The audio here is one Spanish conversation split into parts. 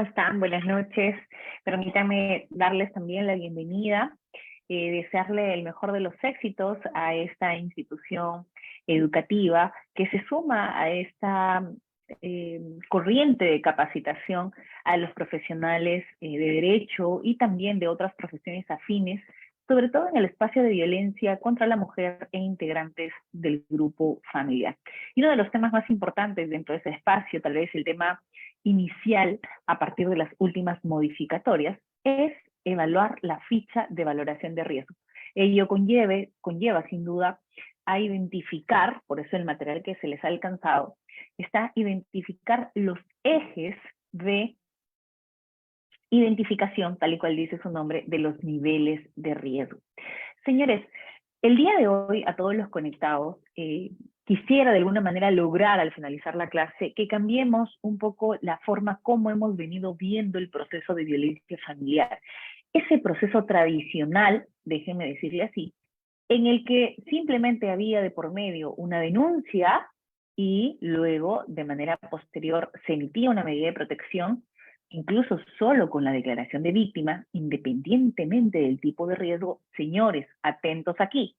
están? Buenas noches. Permítanme darles también la bienvenida, desearle el mejor de los éxitos a esta institución educativa que se suma a esta corriente de capacitación a los profesionales de derecho y también de otras profesiones afines, sobre todo en el espacio de violencia contra la mujer e integrantes del grupo familiar. Y uno de los temas más importantes dentro de ese espacio, tal vez el tema inicial a partir de las últimas modificatorias, es evaluar la ficha de valoración de riesgo. Ello conlleva sin duda a identificar, por eso el material que se les ha alcanzado, está identificar los ejes de identificación, tal y cual dice su nombre, de los niveles de riesgo. Señores, el día de hoy a todos los conectados, quisiera de alguna manera lograr al finalizar la clase que cambiemos un poco la forma como hemos venido viendo el proceso de violencia familiar. Ese proceso tradicional, déjenme decirle así, en el que simplemente había de por medio una denuncia y luego de manera posterior se emitía una medida de protección, incluso solo con la declaración de víctima, independientemente del tipo de riesgo. Señores, atentos aquí.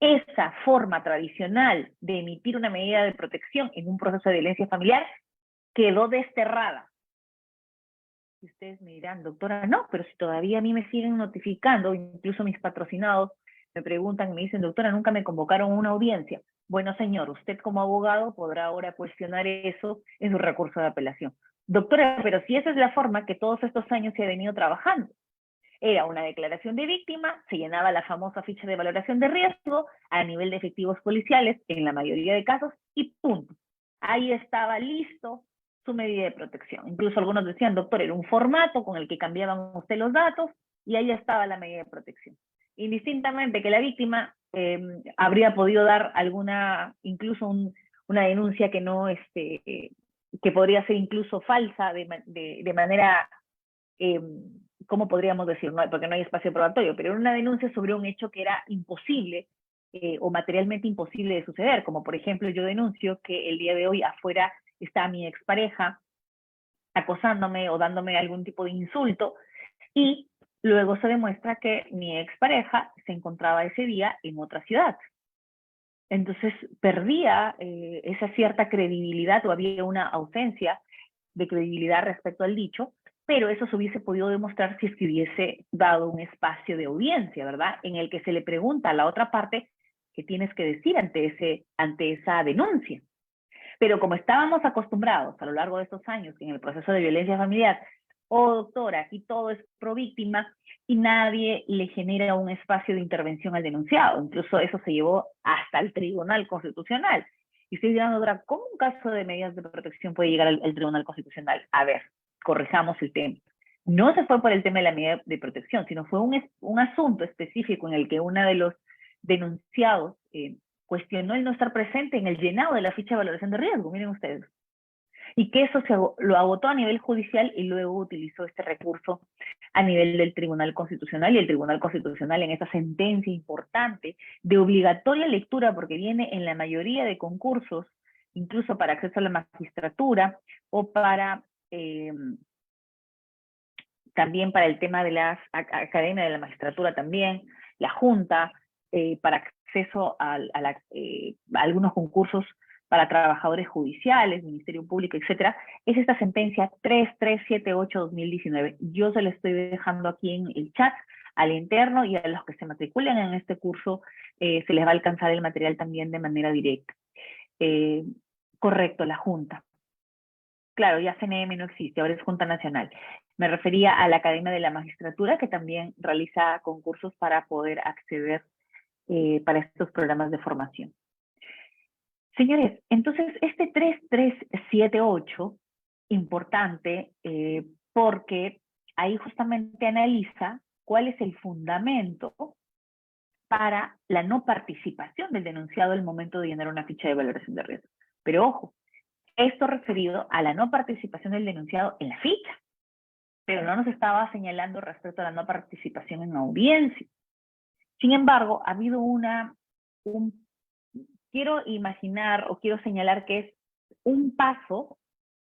Esa forma tradicional de emitir una medida de protección en un proceso de violencia familiar quedó desterrada. Y ustedes me dirán, doctora, no, pero si todavía a mí me siguen notificando, incluso mis patrocinados me preguntan, me dicen, doctora, nunca me convocaron a una audiencia. Bueno, señor, usted como abogado podrá ahora cuestionar eso en su recurso de apelación. Doctora, pero si esa es la forma que todos estos años se ha venido trabajando. Era una declaración de víctima, se llenaba la famosa ficha de valoración de riesgo a nivel de efectivos policiales, en la mayoría de casos, y punto. Ahí estaba listo su medida de protección. Incluso algunos decían, doctor, era un formato con el que cambiaban usted los datos y ahí estaba la medida de protección. Indistintamente que la víctima habría podido dar incluso una denuncia que no, que podría ser incluso falsa de manera ¿cómo podríamos decir? No, porque no hay espacio probatorio, pero una denuncia sobre un hecho que era imposible o materialmente imposible de suceder, como por ejemplo yo denuncio que el día de hoy afuera está mi expareja acosándome o dándome algún tipo de insulto y luego se demuestra que mi expareja se encontraba ese día en otra ciudad. Entonces perdía esa cierta credibilidad o había una ausencia de credibilidad respecto al dicho, pero eso se hubiese podido demostrar si es que hubiese dado un espacio de audiencia, ¿verdad? En el que se le pregunta a la otra parte qué tienes que decir ante esa denuncia. Pero como estábamos acostumbrados a lo largo de estos años en el proceso de violencia familiar, oh doctora, aquí todo es pro víctima y nadie le genera un espacio de intervención al denunciado. Incluso eso se llevó hasta el Tribunal Constitucional. Y estoy diciendo, doctora, ¿cómo un caso de medidas de protección puede llegar al Tribunal Constitucional? A ver, corrijamos el tema. No se fue por el tema de la medida de protección, sino fue un asunto específico en el que uno de los denunciados cuestionó el no estar presente en el llenado de la ficha de valoración de riesgo, miren ustedes. Y que eso lo agotó a nivel judicial y luego utilizó este recurso a nivel del Tribunal Constitucional, y el Tribunal Constitucional en esa sentencia importante de obligatoria lectura, porque viene en la mayoría de concursos, incluso para acceso a la magistratura o para también para el tema de las academias de la magistratura también, la Junta, para acceso a algunos concursos para trabajadores judiciales, Ministerio Público, etcétera, es esta sentencia 3378-2019. Yo se la estoy dejando aquí en el chat al interno, y a los que se matriculen en este curso se les va a alcanzar el material también de manera directa. Correcto, la Junta. Claro, ya CNM no existe, ahora es Junta Nacional. Me refería a la Academia de la Magistratura, que también realiza concursos para poder acceder para estos programas de formación. Señores, entonces este 3378, importante, porque ahí justamente analiza cuál es el fundamento para la no participación del denunciado al momento de llenar una ficha de valoración de riesgo. Pero ojo, esto referido a la no participación del denunciado en la ficha, pero no nos estaba señalando respecto a la no participación en audiencia. Sin embargo, ha habido quiero imaginar o quiero señalar que es un paso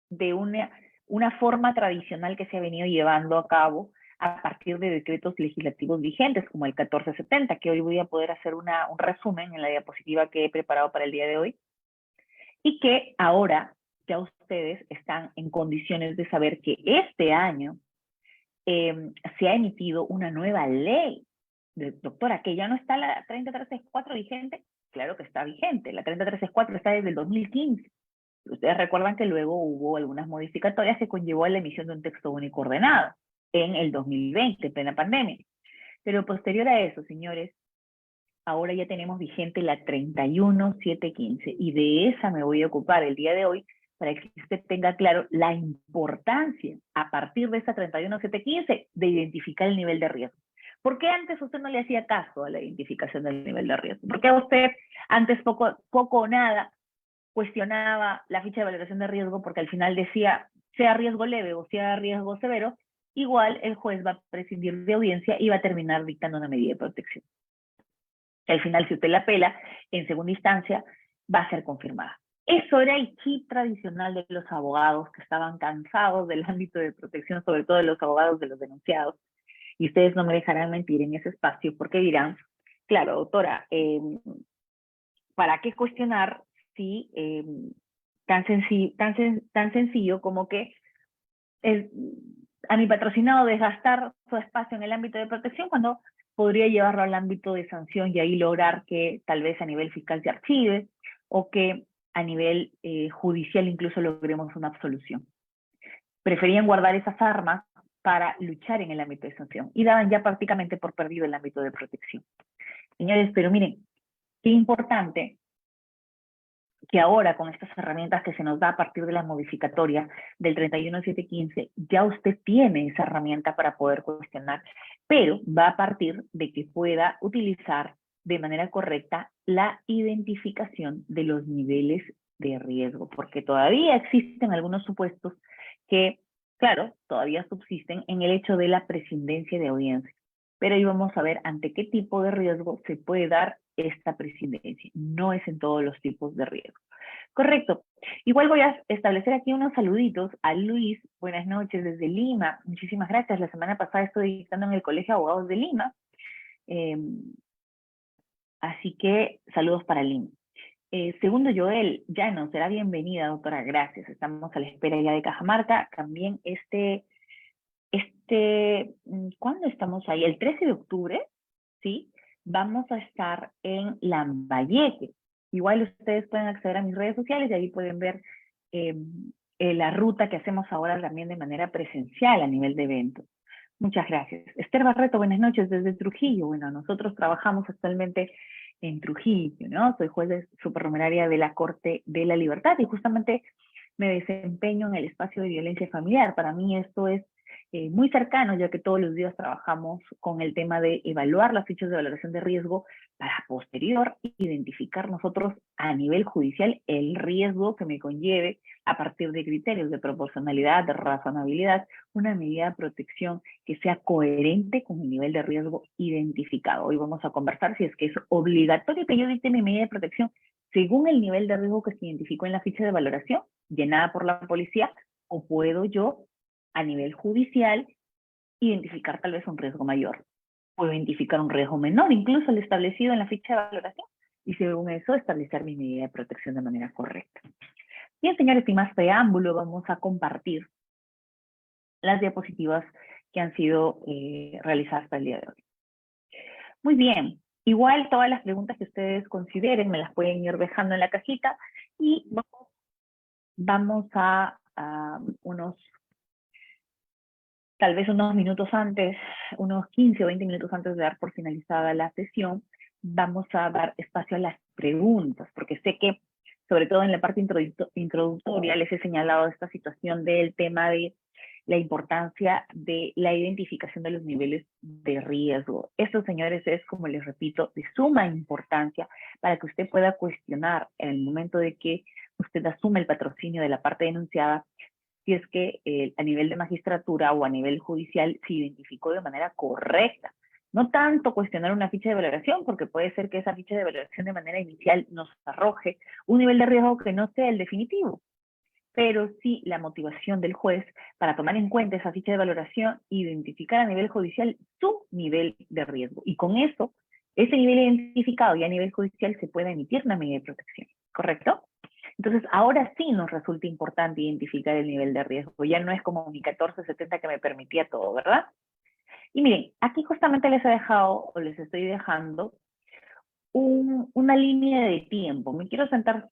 de una una forma tradicional que se ha venido llevando a cabo a partir de decretos legislativos vigentes, como el 1470, que hoy voy a poder hacer un resumen en la diapositiva que he preparado para el día de hoy, y que ahora ya ustedes están en condiciones de saber que este año se ha emitido una nueva ley. Doctora, que ya no está la 30364 vigente. Claro que está vigente, la 30364 está desde el 2015. Ustedes recuerdan que luego hubo algunas modificatorias que conllevó a la emisión de un texto único ordenado en el 2020, en plena pandemia. Pero posterior a eso, señores, ahora ya tenemos vigente la 31715 y de esa me voy a ocupar el día de hoy para que usted tenga claro la importancia a partir de esa 31715 de identificar el nivel de riesgo. ¿Por qué antes usted no le hacía caso a la identificación del nivel de riesgo? ¿Por qué usted antes poco o nada cuestionaba la ficha de valoración de riesgo? Porque al final decía, sea riesgo leve o sea riesgo severo, igual el juez va a prescindir de audiencia y va a terminar dictando una medida de protección. Al final, si usted la apela, en segunda instancia, va a ser confirmada. Eso era el chip tradicional de los abogados que estaban cansados del ámbito de protección, sobre todo de los abogados de los denunciados. Y ustedes no me dejarán mentir en ese espacio porque dirán, claro, doctora, ¿para qué cuestionar si tan sencillo como que a mi patrocinado desgastar su espacio en el ámbito de protección cuando podría llevarlo al ámbito de sanción y ahí lograr que tal vez a nivel fiscal se archive o que a nivel judicial incluso logremos una absolución? Preferían guardar esas armas para luchar en el ámbito de sanción y daban ya prácticamente por perdido el ámbito de protección. Señores, pero miren, qué importante que ahora con estas herramientas que se nos da a partir de la modificatoria del 31715, ya usted tiene esa herramienta para poder cuestionar, pero va a partir de que pueda utilizar de manera correcta la identificación de los niveles de riesgo, porque todavía existen algunos supuestos que, claro, todavía subsisten en el hecho de la prescindencia de audiencia. Pero ahí vamos a ver ante qué tipo de riesgo se puede dar esta prescindencia. No es en todos los tipos de riesgo. Correcto. Igual voy a establecer aquí unos saluditos a Luis. Buenas noches desde Lima. Muchísimas gracias. La semana pasada estoy dictando en el Colegio de Abogados de Lima. Así que saludos para Lima. Segundo, Joel Llano, será bienvenida, doctora. Gracias. Estamos a la espera ya de Cajamarca. También ¿cuándo estamos ahí? El 13 de octubre, ¿sí? Vamos a estar en Lambayeque. Igual ustedes pueden acceder a mis redes sociales y ahí pueden ver la ruta que hacemos ahora también de manera presencial a nivel de eventos. Muchas gracias. Esther Barreto, buenas noches desde Trujillo. Bueno, nosotros trabajamos actualmente en Trujillo, ¿no? Soy juez de supernumeraria de la Corte de la Libertad y justamente me desempeño en el espacio de violencia familiar. Para mí esto es muy cercano, ya que todos los días trabajamos con el tema de evaluar las fichas de valoración de riesgo para posterior identificar nosotros a nivel judicial el riesgo que me conlleve a partir de criterios de proporcionalidad, de razonabilidad, una medida de protección que sea coherente con el nivel de riesgo identificado. Hoy vamos a conversar si es que es obligatorio que yo dicte mi medida de protección según el nivel de riesgo que se identificó en la ficha de valoración llenada por la policía, o puedo yo a nivel judicial identificar tal vez un riesgo mayor. Puedo identificar un riesgo menor, incluso el establecido en la ficha de valoración, y según eso establecer mi medida de protección de manera correcta. Bien, señores, sin más preámbulo, vamos a compartir las diapositivas que han sido realizadas para el día de hoy. Muy bien, igual todas las preguntas que ustedes consideren me las pueden ir dejando en la cajita y vamos a tal vez unos minutos antes, unos 15 o 20 minutos antes de dar por finalizada la sesión, vamos a dar espacio a las preguntas, porque sé que, sobre todo en la parte introductoria, les he señalado esta situación del tema de la importancia de la identificación de los niveles de riesgo. Esto, señores, es, como les repito, de suma importancia para que usted pueda cuestionar en el momento de que usted asume el patrocinio de la parte denunciada, si es que a nivel de magistratura o a nivel judicial se identificó de manera correcta. No tanto cuestionar una ficha de valoración, porque puede ser que esa ficha de valoración de manera inicial nos arroje un nivel de riesgo que no sea el definitivo. pero sí la motivación del juez para tomar en cuenta esa ficha de valoración e identificar a nivel judicial su nivel de riesgo. Y con eso, ese nivel identificado y a nivel judicial se puede emitir una medida de protección, ¿correcto? Entonces, ahora sí nos resulta importante identificar el nivel de riesgo. Ya no es como mi 1470 que me permitía todo, ¿verdad? Y miren, aquí justamente les he dejado, o les estoy dejando, una línea de tiempo. Me quiero centrar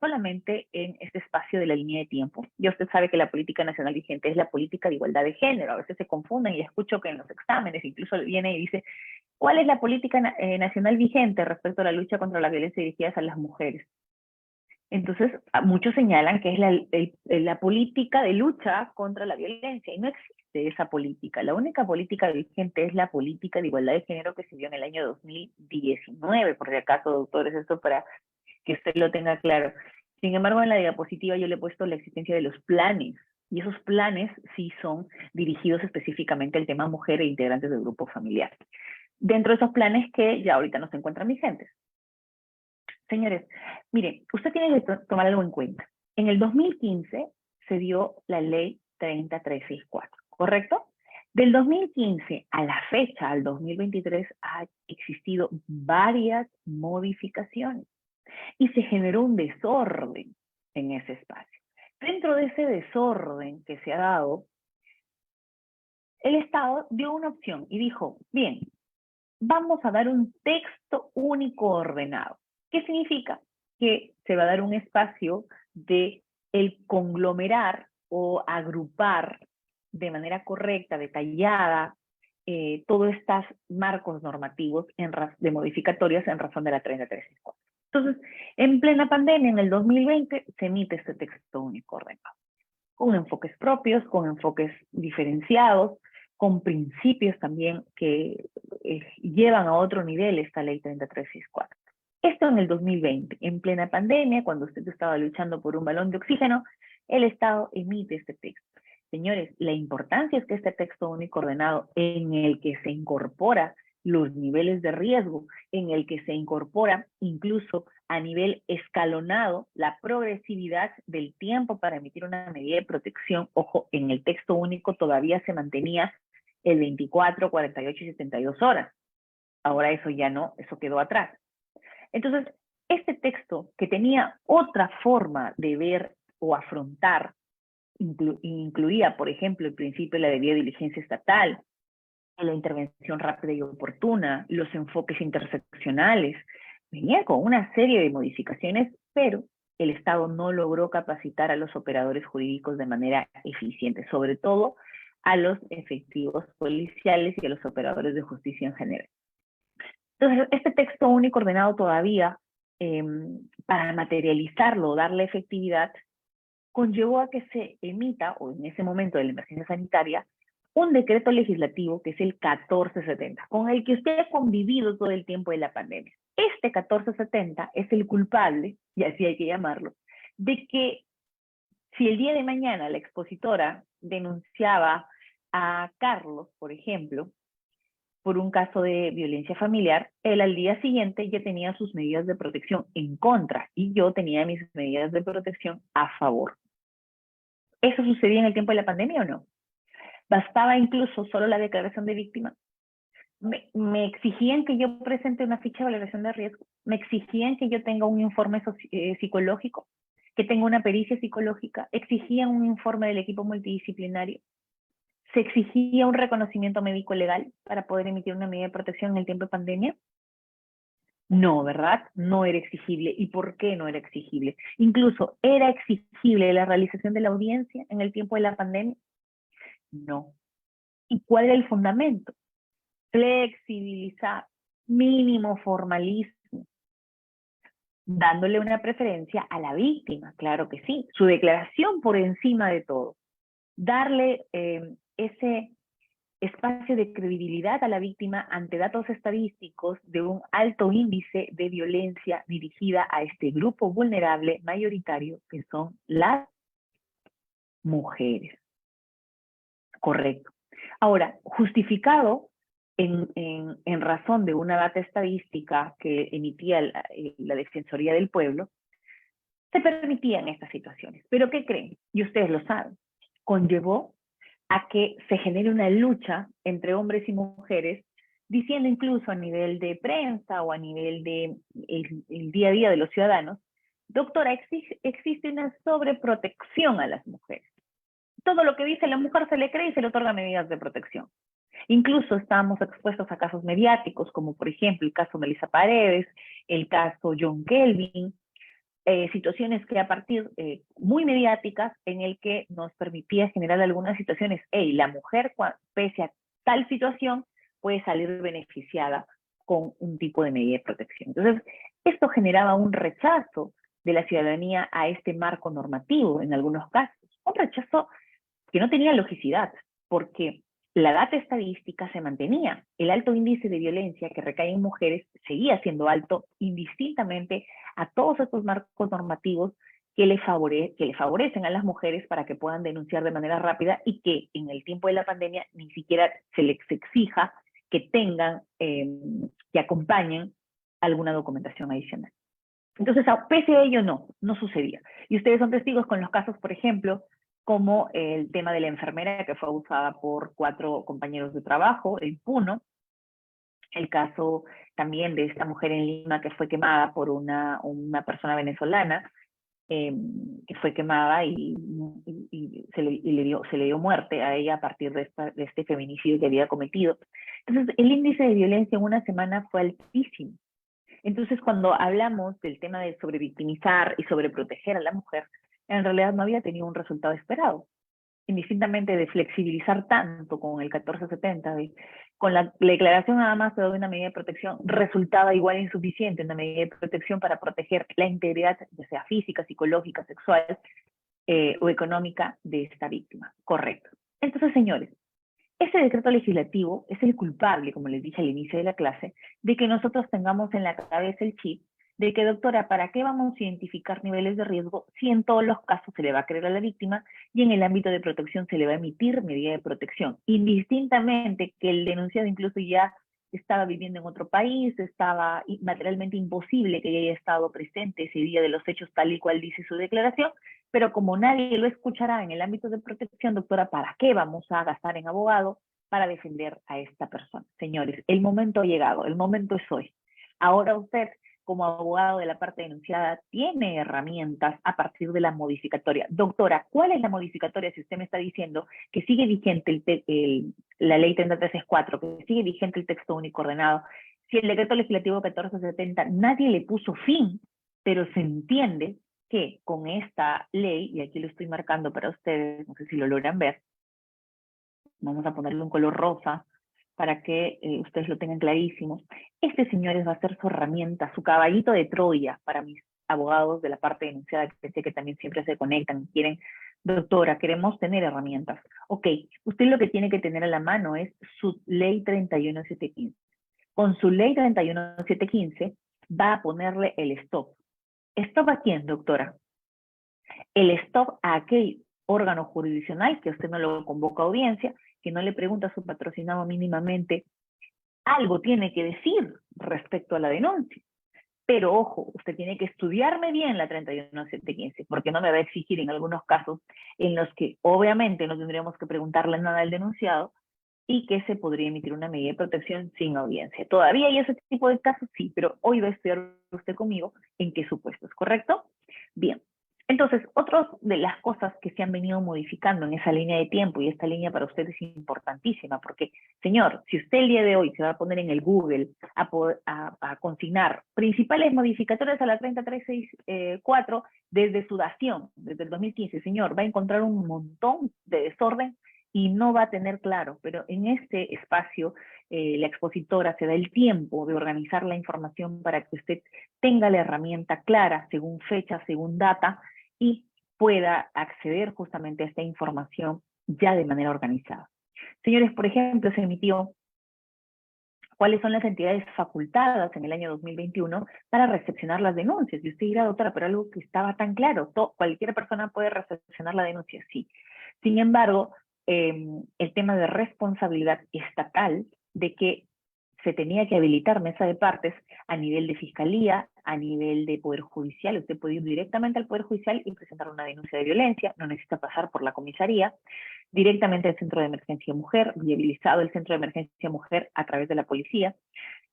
solamente en este espacio de la línea de tiempo. Ya usted sabe que la política nacional vigente es la política de igualdad de género. A veces se confunden y escucho que en los exámenes incluso viene y dice, ¿cuál es la política nacional vigente respecto a la lucha contra la violencia dirigida a las mujeres? Entonces, muchos señalan que es la política de lucha contra la violencia, y no existe esa política. La única política vigente es la política de igualdad de género que se dio en el año 2019, por si acaso, doctores, esto para que usted lo tenga claro. Sin embargo, en la diapositiva yo le he puesto la existencia de los planes, y esos planes sí son dirigidos específicamente al tema mujer e integrantes del grupo familiar. Dentro de esos planes que ya ahorita no se encuentran vigentes. Señores, miren, usted tiene que tomar algo en cuenta. En el 2015 se dio la ley 30364, ¿correcto? Del 2015 a la fecha, al 2023, ha existido varias modificaciones y se generó un desorden en ese espacio. Dentro de ese desorden que se ha dado, el Estado dio una opción y dijo, bien, vamos a dar un texto único ordenado. ¿Qué significa? Que se va a dar un espacio de el conglomerar o agrupar de manera correcta, detallada, todos estos marcos normativos de modificatorias en razón de la 3364. Entonces, en plena pandemia, en el 2020, se emite este texto único ordenado, con enfoques propios, con enfoques diferenciados, con principios también que llevan a otro nivel esta ley 3364. Esto en el 2020, en plena pandemia, cuando usted estaba luchando por un balón de oxígeno, el Estado emite este texto. Señores, la importancia es que este texto único ordenado, en el que se incorpora los niveles de riesgo, en el que se incorpora incluso a nivel escalonado la progresividad del tiempo para emitir una medida de protección. Ojo, en el texto único todavía se mantenía el 24, 48 y 72 horas. Ahora eso ya no, eso quedó atrás. Entonces, este texto que tenía otra forma de ver o afrontar, incluía, por ejemplo, el principio de la debida diligencia estatal, la intervención rápida y oportuna, los enfoques interseccionales, venía con una serie de modificaciones, pero el Estado no logró capacitar a los operadores jurídicos de manera eficiente, sobre todo a los efectivos policiales y a los operadores de justicia en general. Entonces, este texto único ordenado todavía, para materializarlo, darle efectividad, conllevó a que se emita, o en ese momento de la emergencia sanitaria, un decreto legislativo que es el 1470, con el que usted ha convivido todo el tiempo de la pandemia. Este 1470 es el culpable, y así hay que llamarlo, de que si el día de mañana la expositora denunciaba a Carlos, por ejemplo, por un caso de violencia familiar, él al día siguiente ya tenía sus medidas de protección en contra y yo tenía mis medidas de protección a favor. ¿Eso sucedía en el tiempo de la pandemia o no? ¿Bastaba incluso solo la declaración de víctima? Me exigían que yo presente una ficha de valoración de riesgo, me exigían que yo tenga un informe psicológico, que tenga una pericia psicológica, exigían un informe del equipo multidisciplinario, se exigía un reconocimiento médico legal para poder emitir una medida de protección en el tiempo de pandemia. No, ¿verdad? No era exigible. ¿Y por qué no era exigible? Incluso, ¿era exigible la realización de la audiencia en el tiempo de la pandemia? No. ¿Y cuál era el fundamento? Flexibilizar, mínimo formalismo, dándole una preferencia a la víctima, claro que sí, su declaración por encima de todo, darle ese espacio de credibilidad a la víctima ante datos estadísticos de un alto índice de violencia dirigida a este grupo vulnerable mayoritario que son las mujeres. Correcto. Ahora, justificado en razón de una data estadística que emitía la Defensoría del Pueblo, se permitían estas situaciones. Pero ¿qué creen? Y ustedes lo saben, conllevó a que se genere una lucha entre hombres y mujeres, diciendo incluso a nivel de prensa o a nivel de el día a día de los ciudadanos, doctora, existe una sobreprotección a las mujeres. Todo lo que dice la mujer se le cree y se le otorga medidas de protección. Incluso estábamos expuestos a casos mediáticos, como por ejemplo el caso Melissa Paredes, el caso John Kelvin, situaciones que a partir muy mediáticas en el que nos permitía generar algunas situaciones, la mujer pese a tal situación puede salir beneficiada con un tipo de medida de protección. Entonces, esto generaba un rechazo de la ciudadanía a este marco normativo en algunos casos, un rechazo que no tenía logicidad, porque la data estadística se mantenía. El alto índice de violencia que recae en mujeres seguía siendo alto indistintamente a todos estos marcos normativos que le favorecen a las mujeres para que puedan denunciar de manera rápida y que en el tiempo de la pandemia ni siquiera se les exija que tengan, que acompañen alguna documentación adicional. Entonces, pese a ello, no sucedía. Y ustedes son testigos con los casos, por ejemplo, como el tema de la enfermera que fue abusada por 4 compañeros de trabajo en Puno, el caso también de esta mujer en Lima que fue quemada por una persona venezolana, que fue quemada y se le dio muerte a ella a partir de este feminicidio que había cometido. Entonces, el índice de violencia en una semana fue altísimo. Entonces, cuando hablamos del tema de sobrevictimizar y sobreproteger a la mujer, en realidad no había tenido un resultado esperado. Indistintamente de flexibilizar tanto con el 1470, con la declaración nada más de una medida de protección, resultaba igual insuficiente una medida de protección para proteger la integridad, ya sea física, psicológica, sexual o económica de esta víctima. Correcto. Entonces, señores, ese decreto legislativo es el culpable, como les dije al inicio de la clase, de que nosotros tengamos en la cabeza el chip de que, doctora, ¿para qué vamos a identificar niveles de riesgo si en todos los casos se le va a creer a la víctima y en el ámbito de protección se le va a emitir medida de protección? Indistintamente que el denunciado incluso ya estaba viviendo en otro país, estaba materialmente imposible que haya estado presente ese día de los hechos tal y cual dice su declaración, pero como nadie lo escuchará en el ámbito de protección, doctora, ¿para qué vamos a gastar en abogado para defender a esta persona? Señores, el momento ha llegado, el momento es hoy. Ahora usted, como abogado de la parte denunciada, tiene herramientas a partir de la modificatoria. Doctora, ¿cuál es la modificatoria si usted me está diciendo que sigue vigente la ley 3364, que sigue vigente el texto único ordenado? Si el decreto legislativo 1470 nadie le puso fin, pero se entiende que con esta ley, y aquí lo estoy marcando para ustedes, no sé si lo logran ver, vamos a ponerle un color rosa para que ustedes lo tengan clarísimo. Este, señores, va a ser su herramienta, su caballito de Troya para mis abogados de la parte denunciada, que sé que también siempre se conectan y quieren, doctora, queremos tener herramientas. Ok, usted lo que tiene que tener a la mano es su ley 31715. Con su ley 31715 va a ponerle el stop. ¿Stop a quién, doctora? El stop a aquel órgano jurisdiccional que usted no lo convoca a audiencia, que no le pregunta a su patrocinado mínimamente, algo tiene que decir respecto a la denuncia. Pero ojo, usted tiene que estudiarme bien la 31715, porque no me va a exigir en algunos casos en los que obviamente no tendríamos que preguntarle nada al denunciado y que se podría emitir una medida de protección sin audiencia. Todavía hay ese tipo de casos, sí, pero hoy va a estudiar usted conmigo en qué supuessto, ¿es correcto? Bien. Entonces, otras de las cosas que se han venido modificando en esa línea de tiempo, y esta línea para usted es importantísima, porque, señor, si usted el día de hoy se va a poner en el Google a consignar principales modificatorias a la 3364 desde su dación, desde el 2015, señor, va a encontrar un montón de desorden y no va a tener claro, pero en este espacio la expositora se da el tiempo de organizar la información para que usted tenga la herramienta clara, según fecha, según data, y pueda acceder justamente a esta información ya de manera organizada. Señores, por ejemplo, se emitió cuáles son las entidades facultadas en el año 2021 para recepcionar las denuncias. Y usted dirá, doctora, pero algo que estaba tan claro, cualquier persona puede recepcionar la denuncia, sí. Sin embargo, el tema de responsabilidad estatal de que se tenía que habilitar mesa de partes a nivel de fiscalía, a nivel de Poder Judicial. Usted puede ir directamente al Poder Judicial y presentar una denuncia de violencia, no necesita pasar por la comisaría, directamente al Centro de Emergencia Mujer, viabilizado el Centro de Emergencia Mujer a través de la policía,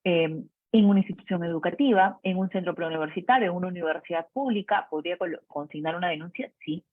en una institución educativa, en un centro preuniversitario, en una universidad pública, podría consignar una denuncia, sí,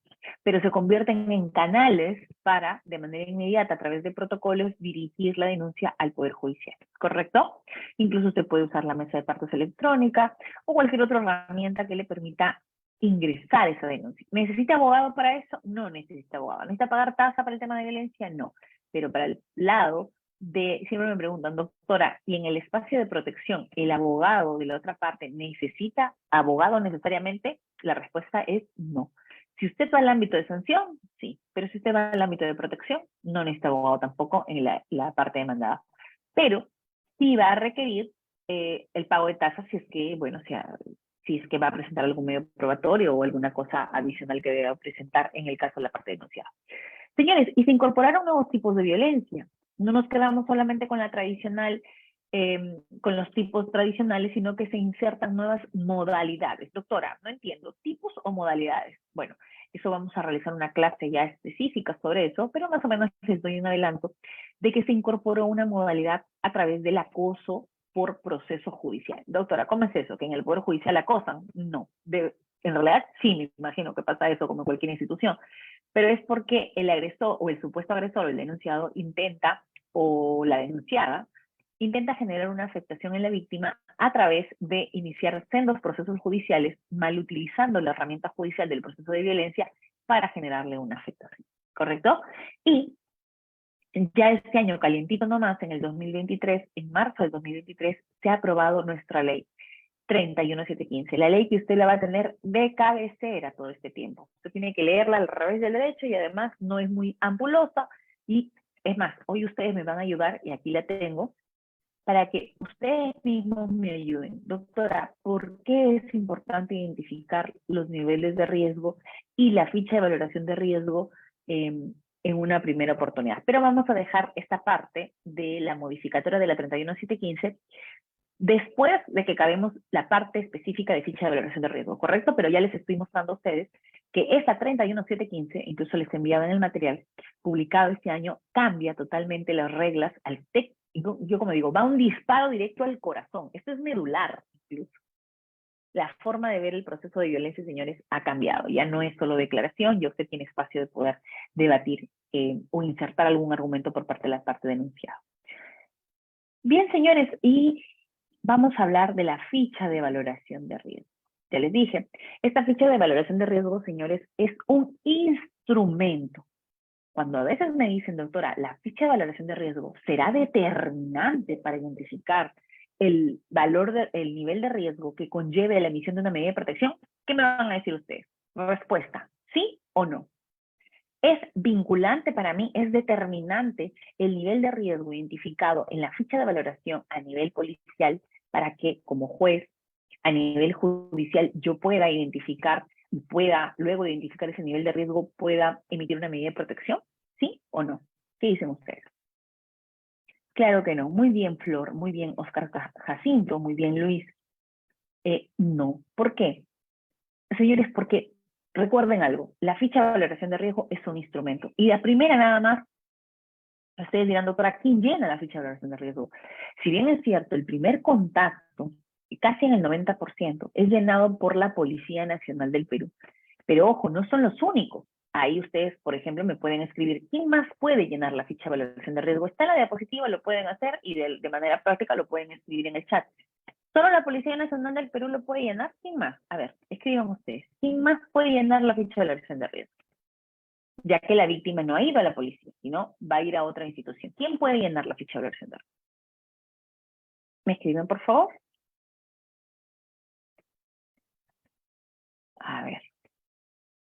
pero se convierten en canales para, de manera inmediata, a través de protocolos, dirigir la denuncia al Poder Judicial, ¿correcto? Incluso usted puede usar la mesa de partes electrónica o cualquier otra herramienta que le permita ingresar esa denuncia. ¿Necesita abogado para eso? No necesita abogado. ¿Necesita pagar tasa para el tema de violencia? No. Pero para el lado de, siempre me preguntan, doctora, ¿y en el espacio de protección el abogado de la otra parte necesita abogado necesariamente? La respuesta es no. Si usted va al ámbito de sanción, sí, pero si usted va al ámbito de protección, no necesita abogado tampoco en la parte demandada. Pero sí va a requerir el pago de tasas si es que, bueno, si es que va a presentar algún medio probatorio o alguna cosa adicional que deba presentar en el caso de la parte denunciada. Señores, y se incorporaron nuevos tipos de violencia. No nos quedamos solamente con la tradicional, con los tipos tradicionales, sino que se insertan nuevas modalidades. Doctora, no entiendo, ¿tipos o modalidades? Bueno, eso vamos a realizar una clase ya específica sobre eso, pero más o menos les doy un adelanto de que se incorporó una modalidad a través del acoso por proceso judicial. Doctora, ¿cómo es eso? ¿Que en el Poder Judicial acosan? No. En realidad sí, me imagino que pasa eso como en cualquier institución, pero es porque el agresor o el supuesto agresor o el denunciado intenta, o la denunciada, intenta generar una afectación en la víctima a través de iniciar sendos procesos judiciales, mal utilizando la herramienta judicial del proceso de violencia para generarle una afectación, ¿correcto? Y ya este año, calientito nomás, en el 2023, en marzo del 2023, se ha aprobado nuestra ley 31715, la ley que usted la va a tener de cabecera todo este tiempo. Usted tiene que leerla al revés del derecho y además no es muy ampulosa. Y es más, hoy ustedes me van a ayudar, y aquí la tengo, para que ustedes mismos me ayuden. Doctora, ¿por qué es importante identificar los niveles de riesgo y la ficha de valoración de riesgo en una primera oportunidad? Pero vamos a dejar esta parte de la modificatoria de la 31715 después de que acabemos la parte específica de ficha de valoración de riesgo, ¿correcto? Pero ya les estoy mostrando a ustedes que esa 31715, incluso les enviaba en el material publicado este año, cambia totalmente las reglas al texto. Yo como digo, va un disparo directo al corazón. Esto es medular, incluso. La forma de ver el proceso de violencia, señores, ha cambiado. Ya no es solo declaración, ya usted tiene espacio de poder debatir o insertar algún argumento por parte de la parte denunciada. Bien, señores, y vamos a hablar de la ficha de valoración de riesgo. Ya les dije, esta ficha de valoración de riesgo, señores, es un instrumento. Cuando a veces me dicen, doctora, la ficha de valoración de riesgo será determinante para identificar el el nivel de riesgo que conlleve la emisión de una medida de protección, ¿qué me van a decir ustedes? Respuesta, ¿sí o no? Es vinculante para mí, es determinante el nivel de riesgo identificado en la ficha de valoración a nivel policial para que como juez a nivel judicial yo pueda identificar y pueda, luego de identificar ese nivel de riesgo, pueda emitir una medida de protección, ¿sí o no? ¿Qué dicen ustedes? Claro que no. Muy bien, Flor, muy bien, Oscar Jacinto, muy bien, Luis. No. ¿Por qué? Señores, porque recuerden algo, la ficha de valoración de riesgo es un instrumento. Y la primera nada más, ustedes dirán, doctora, ¿quién llena la ficha de valoración de riesgo? Si bien es cierto, el primer contacto, casi en el 90%, es llenado por la Policía Nacional del Perú. Pero ojo, no son los únicos. Ahí ustedes, por ejemplo, me pueden escribir, ¿quién más puede llenar la ficha de valoración de riesgo? Está en la diapositiva, lo pueden hacer y de manera práctica lo pueden escribir en el chat. ¿Solo la Policía Nacional del Perú lo puede llenar? ¿Quién más? A ver, escriban ustedes. ¿Quién más puede llenar la ficha de valoración de riesgo? Ya que la víctima no ha ido a la policía, sino va a ir a otra institución. ¿Quién puede llenar la ficha de valoración de riesgo? ¿Me escriben, por favor? A ver.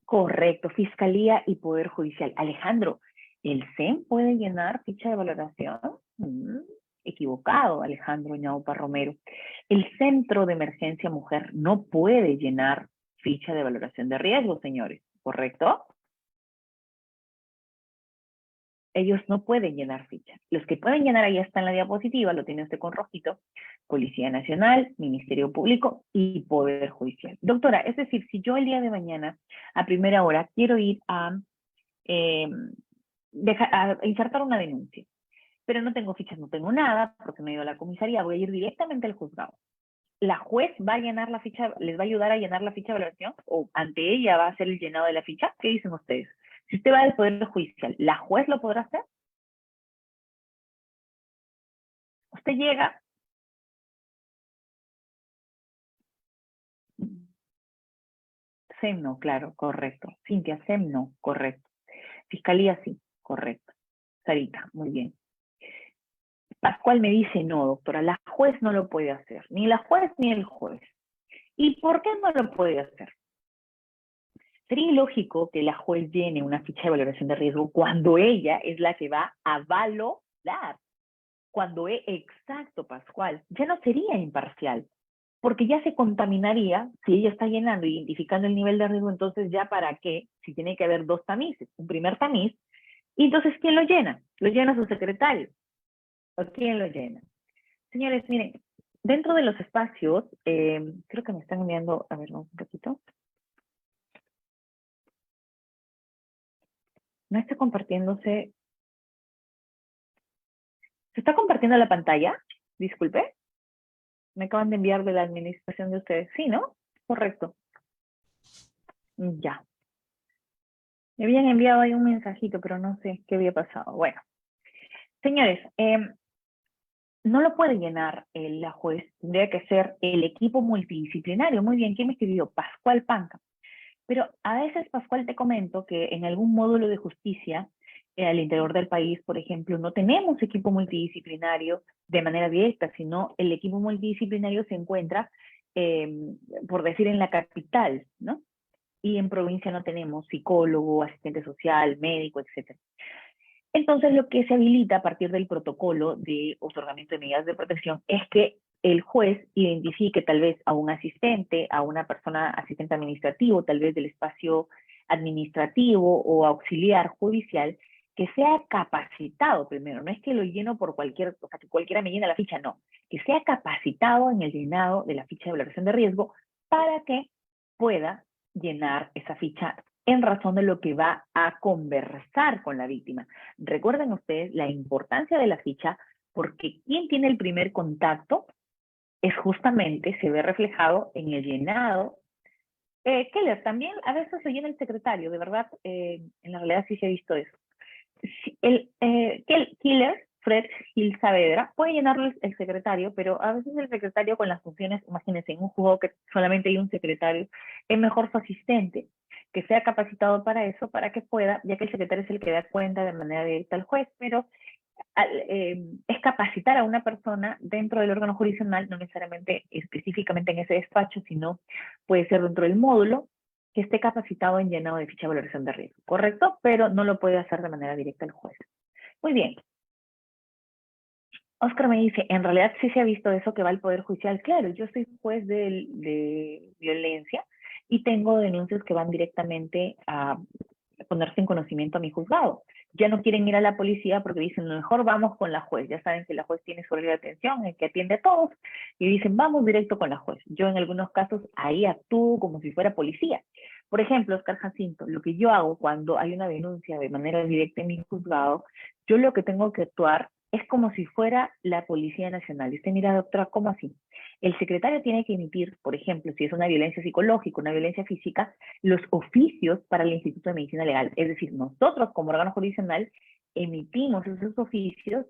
Correcto, Fiscalía y Poder Judicial. Alejandro, ¿el CEM puede llenar ficha de valoración? Equivocado, Alejandro Ñaupa Romero. El Centro de Emergencia Mujer no puede llenar ficha de valoración de riesgo, señores, ¿correcto? ellos no pueden llenar fichas. Los que pueden llenar, ahí está en la diapositiva, lo tiene usted con rojito: Policía Nacional, Ministerio Público y Poder Judicial. Doctora, es decir, si yo el día de mañana, a primera hora, quiero ir eh, a insertar una denuncia, pero no tengo fichas, no tengo nada, porque no he ido a la comisaría, voy a ir directamente al juzgado. ¿La juez va a llenar la ficha, les va a ayudar a llenar la ficha de valoración, o ante ella va a hacer el llenado de la ficha? ¿Qué dicen ustedes? Si usted va al Poder Judicial, ¿la juez lo podrá hacer? Usted llega, SEM no, claro, correcto. Cintia, SEM no, correcto. Fiscalía sí, correcto. Sarita, muy bien. Pascual me dice no, doctora, la juez no lo puede hacer, ni la juez ni el juez. ¿Y por qué no lo puede hacer? Sería ilógico que la juez llene una ficha de valoración de riesgo cuando ella es la que va a valorar. Cuando es exacto, Pascual, ya no sería imparcial, porque ya se contaminaría si ella está llenando, identificando el nivel de riesgo. Entonces ya para qué, si tiene que haber dos tamices, un primer tamiz, y entonces ¿quién lo llena? Lo llena su secretario. ¿O quién lo llena? Señores, miren, dentro de los espacios, creo que me están enviando, a ver, vamos un poquito. No está compartiéndose. ¿Se está compartiendo la pantalla? Disculpe. Me acaban de enviar de la administración de ustedes. Sí, ¿no? Correcto. Ya. Me habían enviado ahí un mensajito, pero no sé qué había pasado. Bueno, señores, no lo puede llenar la juez. Tendría que ser el equipo multidisciplinario. Muy bien, ¿quién me escribió? Pascual Panca. Pero a veces, Pascual, te comento que en algún módulo de justicia al interior del país, por ejemplo, no tenemos equipo multidisciplinario de manera directa, sino el equipo multidisciplinario se encuentra, eh, por decir, en la capital, ¿no? Y en provincia no tenemos psicólogo, asistente social, médico, etc. Entonces, lo que se habilita a partir del protocolo de otorgamiento de medidas de protección es que el juez identifique tal vez a un asistente, a una persona, asistente administrativo, tal vez del espacio administrativo o auxiliar judicial, que sea capacitado primero. No es que lo lleno por cualquier, o sea, que cualquiera me llena la ficha, no. Que sea capacitado en el llenado de la ficha de valoración de riesgo para que pueda llenar esa ficha en razón de lo que va a conversar con la víctima. Recuerden ustedes la importancia de la ficha, porque quien tiene el primer contacto es justamente, se ve reflejado en el llenado. Keller, también a veces se llena el secretario, de verdad, en la realidad sí se ha visto eso. Keller, Fred Gil Saavedra, puede llenarlo el secretario, pero a veces el secretario con las funciones, imagínense, en un juzgado que solamente hay un secretario, es mejor su asistente, que sea capacitado para eso, para que pueda, ya que el secretario es el que da cuenta de manera directa al juez, pero es capacitar a una persona dentro del órgano jurisdiccional, no necesariamente específicamente en ese despacho, sino puede ser dentro del módulo, que esté capacitado en llenado de ficha de valoración de riesgo, ¿correcto? Pero no lo puede hacer de manera directa el juez. Muy bien. Oscar me dice, en realidad sí se ha visto eso que va al Poder Judicial. Claro, yo soy juez de violencia y tengo denuncias que van directamente a ponerse en conocimiento a mi juzgado. Ya no quieren ir a la policía porque dicen, mejor vamos con la juez. Ya saben que la juez tiene su horario de atención, el que atiende a todos, y dicen, vamos directo con la juez. Yo en algunos casos ahí actúo como si fuera policía. Por ejemplo, Oscar Jacinto, lo que yo hago cuando hay una denuncia de manera directa en mi juzgado, yo lo que tengo que actuar es como si fuera la Policía Nacional. Y usted mira, doctora, ¿cómo así? El secretario tiene que emitir, por ejemplo, si es una violencia psicológica, una violencia física, los oficios para el Instituto de Medicina Legal. Es decir, nosotros como órgano jurisdiccional emitimos esos oficios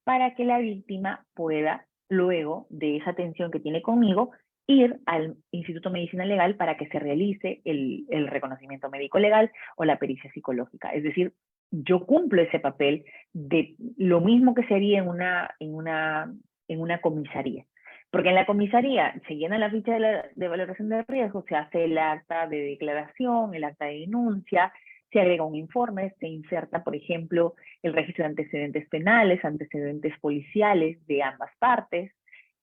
para que la víctima pueda, luego de esa atención que tiene conmigo, ir al Instituto de Medicina Legal para que se realice el reconocimiento médico legal o la pericia psicológica. Es decir, yo cumplo ese papel de lo mismo que sería en una comisaría. Porque en la comisaría se llena la ficha de valoración de riesgo, se hace el acta de declaración, el acta de denuncia, se agrega un informe, se inserta, por ejemplo, el registro de antecedentes penales, antecedentes policiales de ambas partes,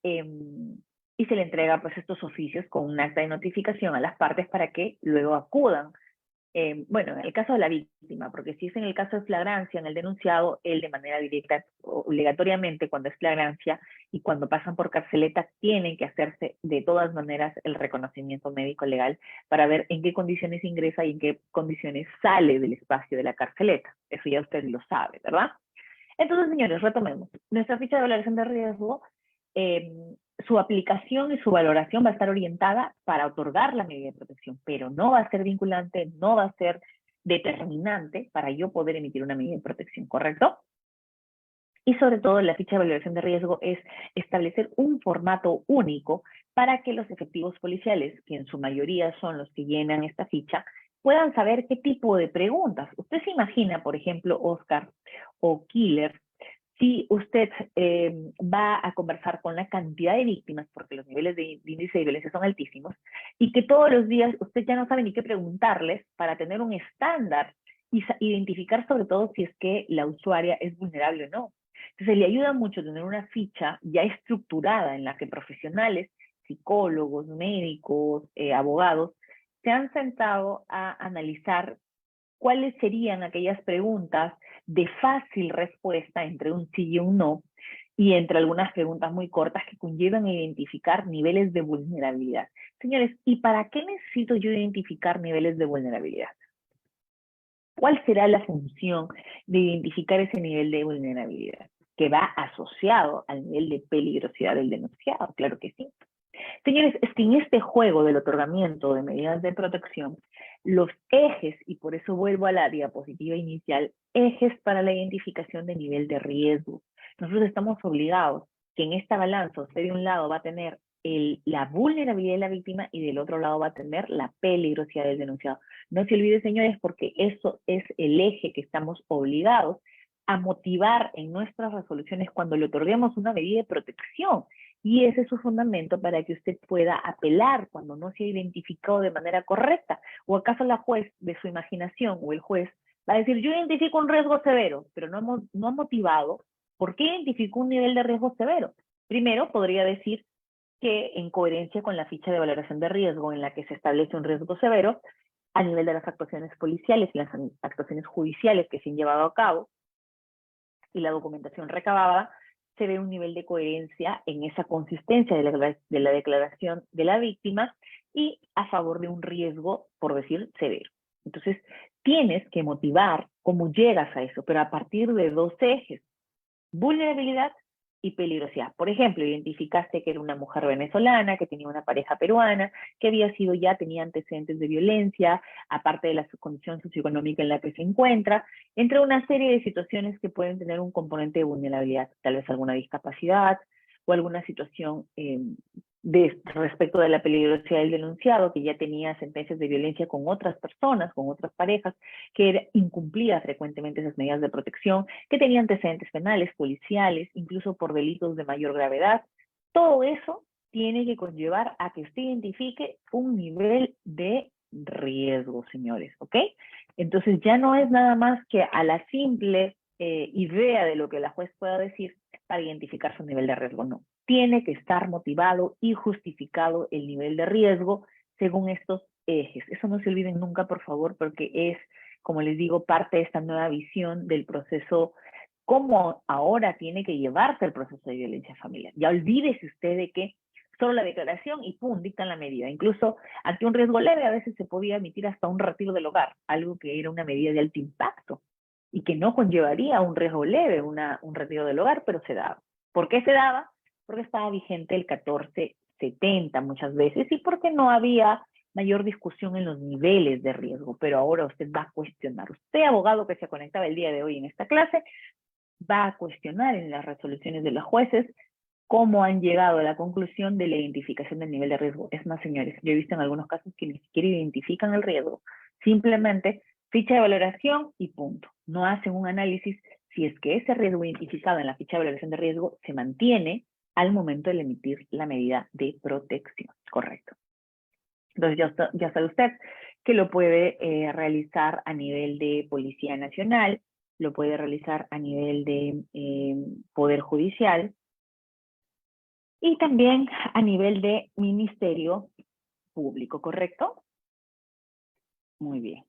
y se le entrega pues estos oficios con un acta de notificación a las partes para que luego acudan bueno, en el caso de la víctima, porque si es en el caso de flagrancia, en el denunciado, él de manera directa, obligatoriamente cuando es flagrancia y cuando pasan por carceleta, tienen que hacerse de todas maneras el reconocimiento médico legal para ver en qué condiciones ingresa y en qué condiciones sale del espacio de la carceleta. Eso ya usted lo sabe, ¿verdad? Entonces, señores, retomemos. Nuestra ficha de valoración de riesgo, eh, su aplicación y su valoración va a estar orientada para otorgar la medida de protección, pero no va a ser vinculante, no va a ser determinante para yo poder emitir una medida de protección, ¿correcto? Y sobre todo, la ficha de valoración de riesgo es establecer un formato único para que los efectivos policiales, que en su mayoría son los que llenan esta ficha, puedan saber qué tipo de preguntas. Usted se imagina, por ejemplo, Oscar o Killer, si usted va a conversar con la cantidad de víctimas, porque los niveles de índice de violencia son altísimos, y que todos los días usted ya no sabe ni qué preguntarles para tener un estándar y identificar sobre todo si es que la usuaria es vulnerable o no. Entonces le ayuda mucho tener una ficha ya estructurada en la que profesionales, psicólogos, médicos, abogados, se han sentado a analizar cuáles serían aquellas preguntas de fácil respuesta entre un sí y un no, y entre algunas preguntas muy cortas que conllevan a identificar niveles de vulnerabilidad. Señores, ¿y para qué necesito yo identificar niveles de vulnerabilidad? ¿Cuál será la función de identificar ese nivel de vulnerabilidad? Que va asociado al nivel de peligrosidad del denunciado, claro que sí. Señores, es que en este juego del otorgamiento de medidas de protección, los ejes, y por eso vuelvo a la diapositiva inicial, ejes para la identificación de nivel de riesgo. Nosotros estamos obligados que en esta balanza usted de un lado va a tener la vulnerabilidad de la víctima y del otro lado va a tener la peligrosidad del denunciado. No se olvide, señores, porque eso es el eje que estamos obligados a motivar en nuestras resoluciones cuando le otorguemos una medida de protección. Y ese es su fundamento para que usted pueda apelar cuando no se ha identificado de manera correcta. ¿O acaso la juez de su imaginación o el juez va a decir, yo identifico un riesgo severo, pero no ha motivado por qué identificó un nivel de riesgo severo? Primero, podría decir que en coherencia con la ficha de valoración de riesgo en la que se establece un riesgo severo, a nivel de las actuaciones policiales y las actuaciones judiciales que se han llevado a cabo y la documentación recabada, se ve un nivel de coherencia en esa consistencia de la declaración de la víctima y a favor de un riesgo, por decir, severo. Entonces, tienes que motivar cómo llegas a eso, pero a partir de dos ejes: vulnerabilidad y peligrosidad. Por ejemplo, identificaste que era una mujer venezolana, que tenía una pareja peruana, que tenía antecedentes de violencia, aparte de la condición socioeconómica en la que se encuentra, entre una serie de situaciones que pueden tener un componente de vulnerabilidad, tal vez alguna discapacidad o alguna situación respecto de la peligrosidad del denunciado, que ya tenía sentencias de violencia con otras personas, con otras parejas, que incumplía frecuentemente esas medidas de protección, que tenía antecedentes penales, policiales, incluso por delitos de mayor gravedad. Todo eso tiene que conllevar a que usted identifique un nivel de riesgo, señores, ¿ok? Entonces ya no es nada más que a la simple idea de lo que la juez pueda decir para identificar su nivel de riesgo, no. Tiene que estar motivado y justificado el nivel de riesgo según estos ejes. Eso no se olviden nunca, por favor, porque es, como les digo, parte de esta nueva visión del proceso, cómo ahora tiene que llevarse el proceso de violencia familiar. Ya olvídese usted de que solo la declaración y pum, dictan la medida. Incluso ante un riesgo leve a veces se podía emitir hasta un retiro del hogar, algo que era una medida de alto impacto y que no conllevaría un riesgo leve, un retiro del hogar, pero se daba. ¿Por qué se daba? Porque estaba vigente el 1470 muchas veces y porque no había mayor discusión en los niveles de riesgo, pero ahora usted va a cuestionar. Usted, abogado que se conectaba el día de hoy en esta clase, va a cuestionar en las resoluciones de los jueces cómo han llegado a la conclusión de la identificación del nivel de riesgo. Es más, señores, yo he visto en algunos casos que ni siquiera identifican el riesgo, simplemente ficha de valoración y punto. No hacen un análisis si es que ese riesgo identificado en la ficha de valoración de riesgo se mantiene al momento de emitir la medida de protección. Correcto. Entonces ya sabe usted que lo puede realizar a nivel de Policía Nacional, lo puede realizar a nivel de Poder Judicial y también a nivel de Ministerio Público, ¿correcto? Muy bien.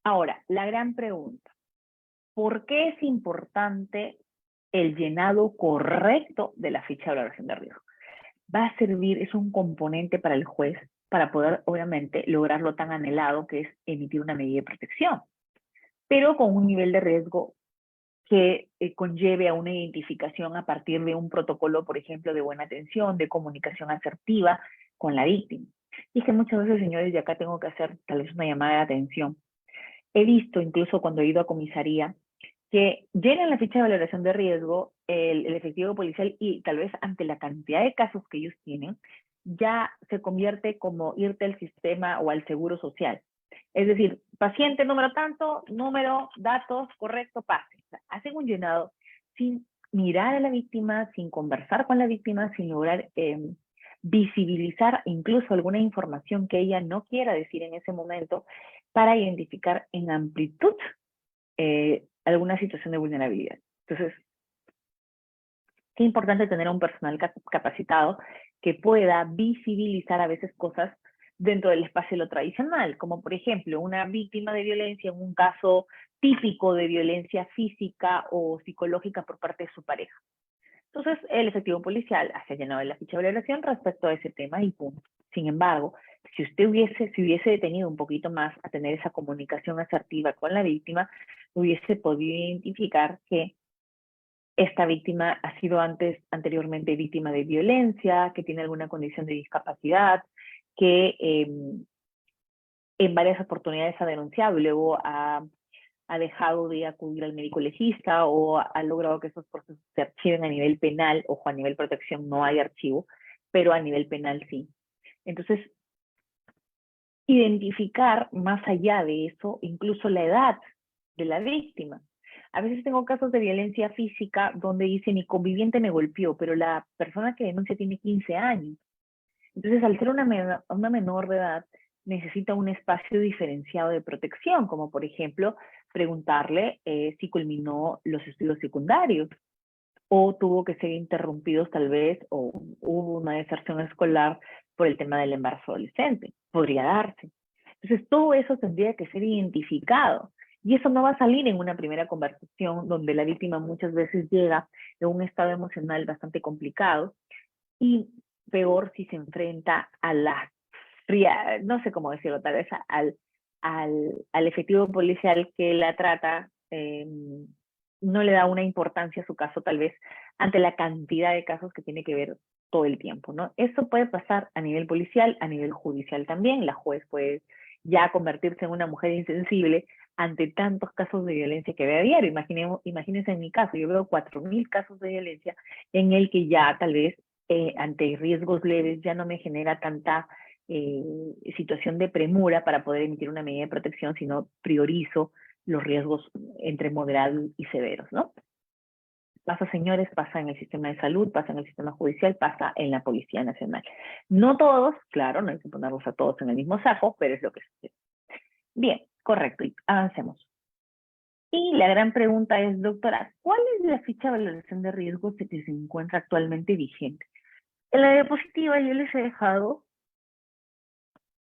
Ahora, la gran pregunta, ¿por qué es importante el llenado correcto de la ficha de valoración de riesgo? Va a servir, es un componente para el juez para poder, obviamente, lograr lo tan anhelado que es emitir una medida de protección, pero con un nivel de riesgo que conlleve a una identificación a partir de un protocolo, por ejemplo, de buena atención, de comunicación asertiva con la víctima. Y es que muchas veces, señores, y acá tengo que hacer tal vez una llamada de atención. He visto, incluso cuando he ido a comisaría, que llenan la ficha de valoración de riesgo el efectivo policial y tal vez ante la cantidad de casos que ellos tienen, ya se convierte como irte al sistema o al seguro social. Es decir, paciente número tanto, número, datos, correcto, pase. O sea, hacen un llenado sin mirar a la víctima, sin conversar con la víctima, sin lograr visibilizar incluso alguna información que ella no quiera decir en ese momento para identificar en amplitud alguna situación de vulnerabilidad. Entonces, qué importante tener a un personal capacitado que pueda visibilizar a veces cosas dentro del espacio de lo tradicional, como por ejemplo una víctima de violencia en un caso típico de violencia física o psicológica por parte de su pareja. Entonces, el efectivo policial hace llenado la ficha de valoración respecto a ese tema y punto. Sin embargo, si usted hubiese detenido un poquito más a tener esa comunicación asertiva con la víctima, hubiese podido identificar que esta víctima ha sido anteriormente víctima de violencia, que tiene alguna condición de discapacidad, que en varias oportunidades ha denunciado y luego ha dejado de acudir al médico legista o ha logrado que esos procesos se archiven a nivel penal. Ojo, a nivel protección no hay archivo, pero a nivel penal sí. Entonces, identificar más allá de eso, incluso la edad de la víctima. A veces tengo casos de violencia física donde dice mi conviviente me golpeó, pero la persona que denuncia tiene 15 años. Entonces, al ser una menor de edad, necesita un espacio diferenciado de protección, como por ejemplo, preguntarle si culminó los estudios secundarios o tuvo que ser interrumpidos tal vez, o hubo una deserción escolar por el tema del embarazo adolescente. Podría darse. Entonces, todo eso tendría que ser identificado. Y eso no va a salir en una primera conversación donde la víctima muchas veces llega en un estado emocional bastante complicado y peor si se enfrenta a la fría, no sé cómo decirlo, tal vez al efectivo policial que la trata, no le da una importancia a su caso tal vez ante la cantidad de casos que tiene que ver todo el tiempo, ¿no? Eso puede pasar a nivel policial, a nivel judicial también. La juez puede ya convertirse en una mujer insensible ante tantos casos de violencia que ve a diario. Imagínense en mi caso, yo veo 4.000 casos de violencia en el que ya tal vez ante riesgos leves ya no me genera tanta situación de premura para poder emitir una medida de protección, sino priorizo los riesgos entre moderados y severos, ¿no? Pasa, señores, pasa en el sistema de salud, pasa en el sistema judicial, pasa en la Policía Nacional. No todos, claro, no hay que ponerlos a todos en el mismo saco, pero es lo que sucede. Bien, correcto, y avancemos. Y la gran pregunta es, doctora, ¿cuál es la ficha de valoración de riesgos que se encuentra actualmente vigente? En la diapositiva yo les he dejado